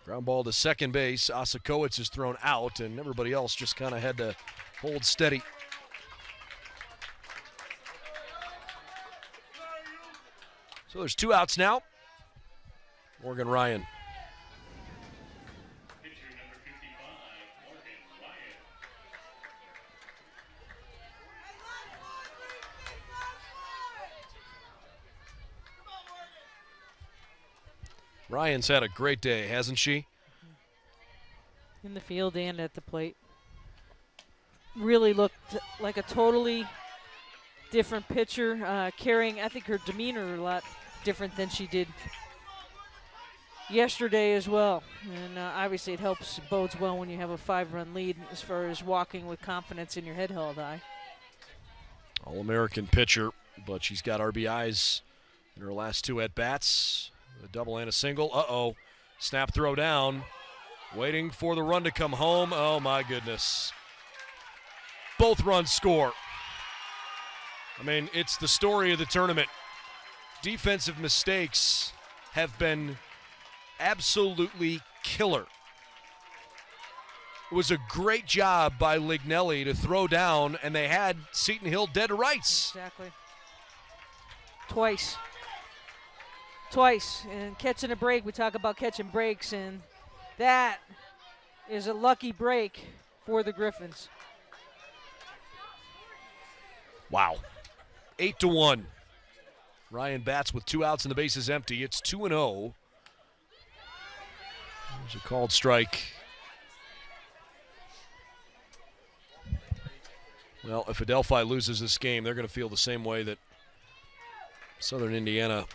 Speaker 1: Ground ball to second base. Osakowicz is thrown out, and everybody else just kind of had to hold steady. So there's 2 outs now. Morgan Ryan. Ryan's had a great day, hasn't she?
Speaker 2: In the field and at the plate. Really looked like a totally different pitcher, carrying, I think, her demeanor a lot different than she did yesterday as well. And obviously it helps, bodes well when you have a 5-run lead as far as walking with confidence in your head held high.
Speaker 1: All-American pitcher, but she's got RBIs in her last 2 at-bats. A double and a single. Uh-oh. Snap throw down. Waiting for the run to come home. Oh, my goodness. Both runs score. I mean, it's the story of the tournament. Defensive mistakes have been absolutely killer. It was a great job by Lignelli to throw down, and they had Seton Hill dead to rights.
Speaker 2: Exactly. Twice. And catching a break, we talk about catching breaks, and that is a lucky break for the Griffins.
Speaker 1: Wow. 8-1. Ryan bats with 2 outs and the base is empty. It's 2-0. There's a called strike. Well, if Adelphi loses this game, they're going to feel the same way that Southern Indiana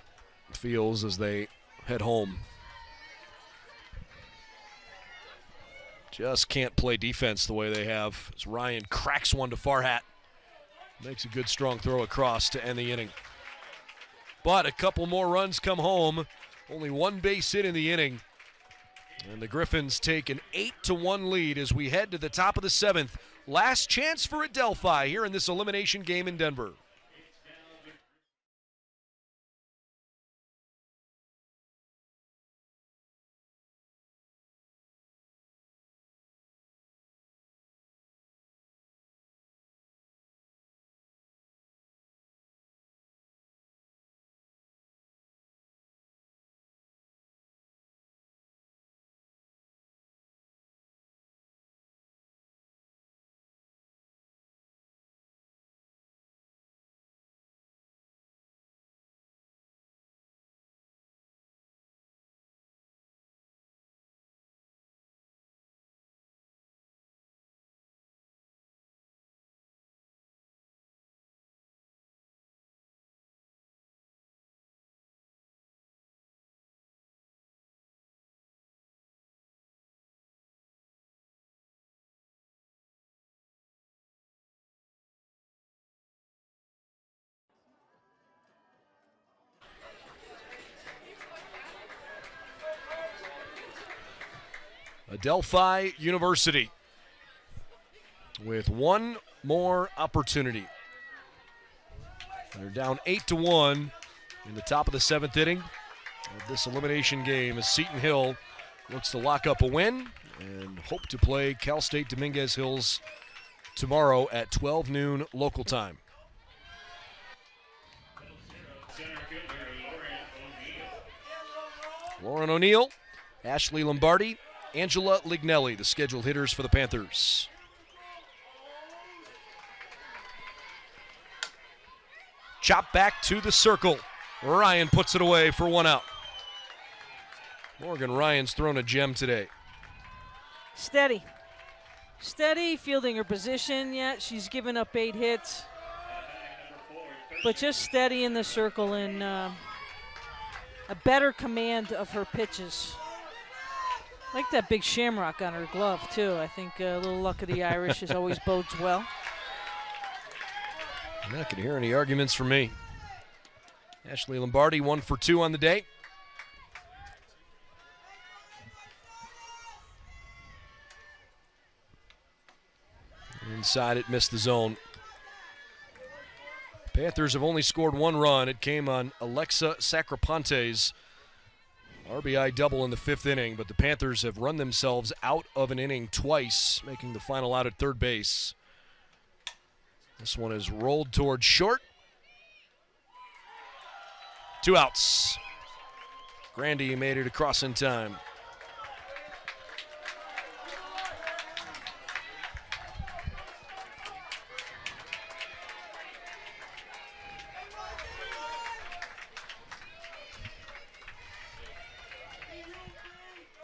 Speaker 1: feels as they head home. Just can't play defense the way they have. As Ryan cracks one to Farhat. Makes a good strong throw across to end the inning. But a couple more runs come home. Only 1 base hit in the inning. And the Griffins take an 8-1 lead as we head to the top of the 7th. Last chance for Adelphi here in this elimination game in Denver. Adelphi University with 1 more opportunity. They're down 8-1 in the top of the 7th inning of this elimination game as Seton Hill looks to lock up a win and hope to play Cal State Dominguez Hills tomorrow at 12 noon local time. Lauren O'Neill, Ashley Lombardi, Angela Lignelli, the scheduled hitters for the Panthers. Chop back to the circle. Ryan puts it away for 1 out. Morgan Ryan's thrown a gem today.
Speaker 2: Steady, fielding her position, yet she's given up 8 hits. But just steady in the circle and a better command of her pitches. I like that big shamrock on her glove, too. I think a little luck of the Irish is always bodes well.
Speaker 1: I'm not going to hear any arguments from me. Ashley Lombardi, 1 for 2 on the day. Inside it, missed the zone. Panthers have only scored 1 run. It came on Alexa Sacripante's RBI double in the 5th inning, but the Panthers have run themselves out of an inning twice, making the final out at third base. This one is rolled towards short. 2 outs. Grandy made it across in time.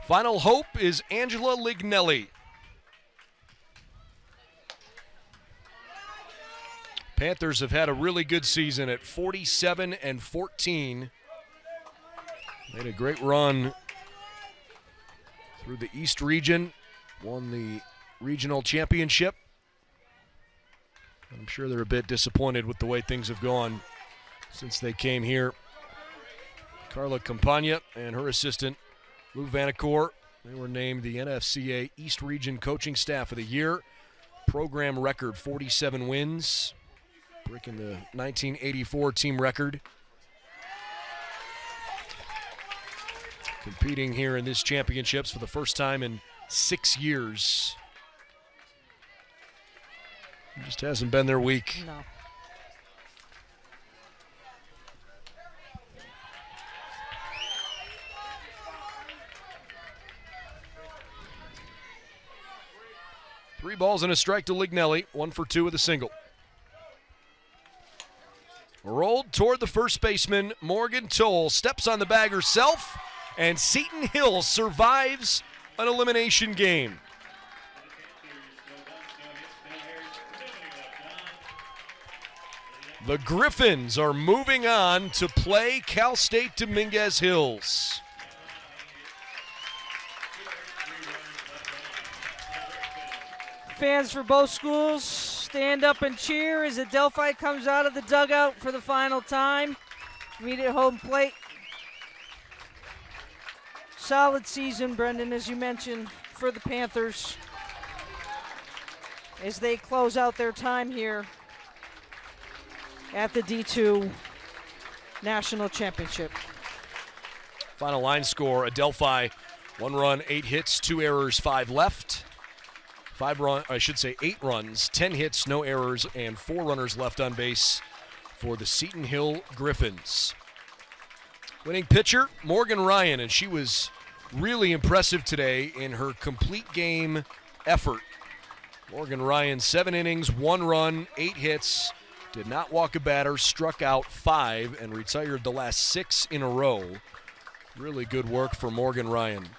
Speaker 1: Final hope is Angela Lignelli. Panthers have had a really good season at 47-14. Made a great run through the East region, won the regional championship. I'm sure they're a bit disappointed with the way things have gone since they came here. Carla Campagna and her assistant Lou Vanacore, they were named the NFCA East Region Coaching Staff of the Year. Program record 47 wins, breaking the 1984 team record. Competing here in this championships for the first time in 6 years. It just hasn't been their week.
Speaker 2: No.
Speaker 1: Three balls and a strike to Lignelli, 1 for 2 with a single. Rolled toward the first baseman, Morgan Toll steps on the bag herself, and Seton Hill survives an elimination game. The Griffins are moving on to play Cal State Dominguez Hills.
Speaker 2: Fans for both schools stand up and cheer as Adelphi comes out of the dugout for the final time. Meet at home plate. Solid season, Brendan, as you mentioned, for the Panthers as they close out their time here at the D2 National Championship.
Speaker 1: Final line score, Adelphi, 1 run, 8 hits, 2 errors, 5 left. 8 runs, 10 hits, no errors, and 4 runners left on base for the Seton Hill Griffins. Winning pitcher, Morgan Ryan, and she was really impressive today in her complete game effort. Morgan Ryan, 7 innings, 1 run, 8 hits, did not walk a batter, struck out 5, and retired the last 6 in a row. Really good work for Morgan Ryan.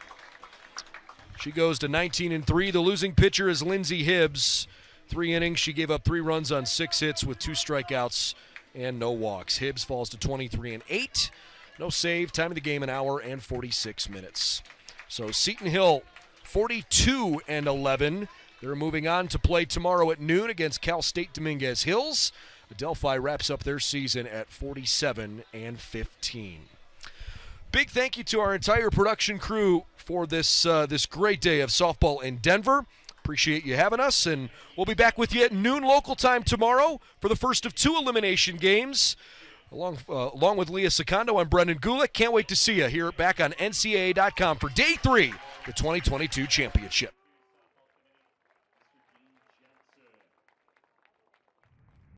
Speaker 1: She goes to 19-3. The losing pitcher is Lindsey Hibbs. 3 innings. She gave up 3 runs on 6 hits with 2 strikeouts and no walks. Hibbs falls to 23-8. No save. Time of the game, 1 hour and 46 minutes. So Seton Hill, 42-11. They're moving on to play tomorrow at noon against Cal State Dominguez Hills. Adelphi wraps up their season at 47-15. Big thank you to our entire production crew for this great day of softball in Denver. Appreciate you having us, and we'll be back with you at noon local time tomorrow for the first of 2 elimination games. Along with Leah Secondo, I'm Brendan Gulick. Can't wait to see you here back on NCAA.com for Day 3, the 2022 championship.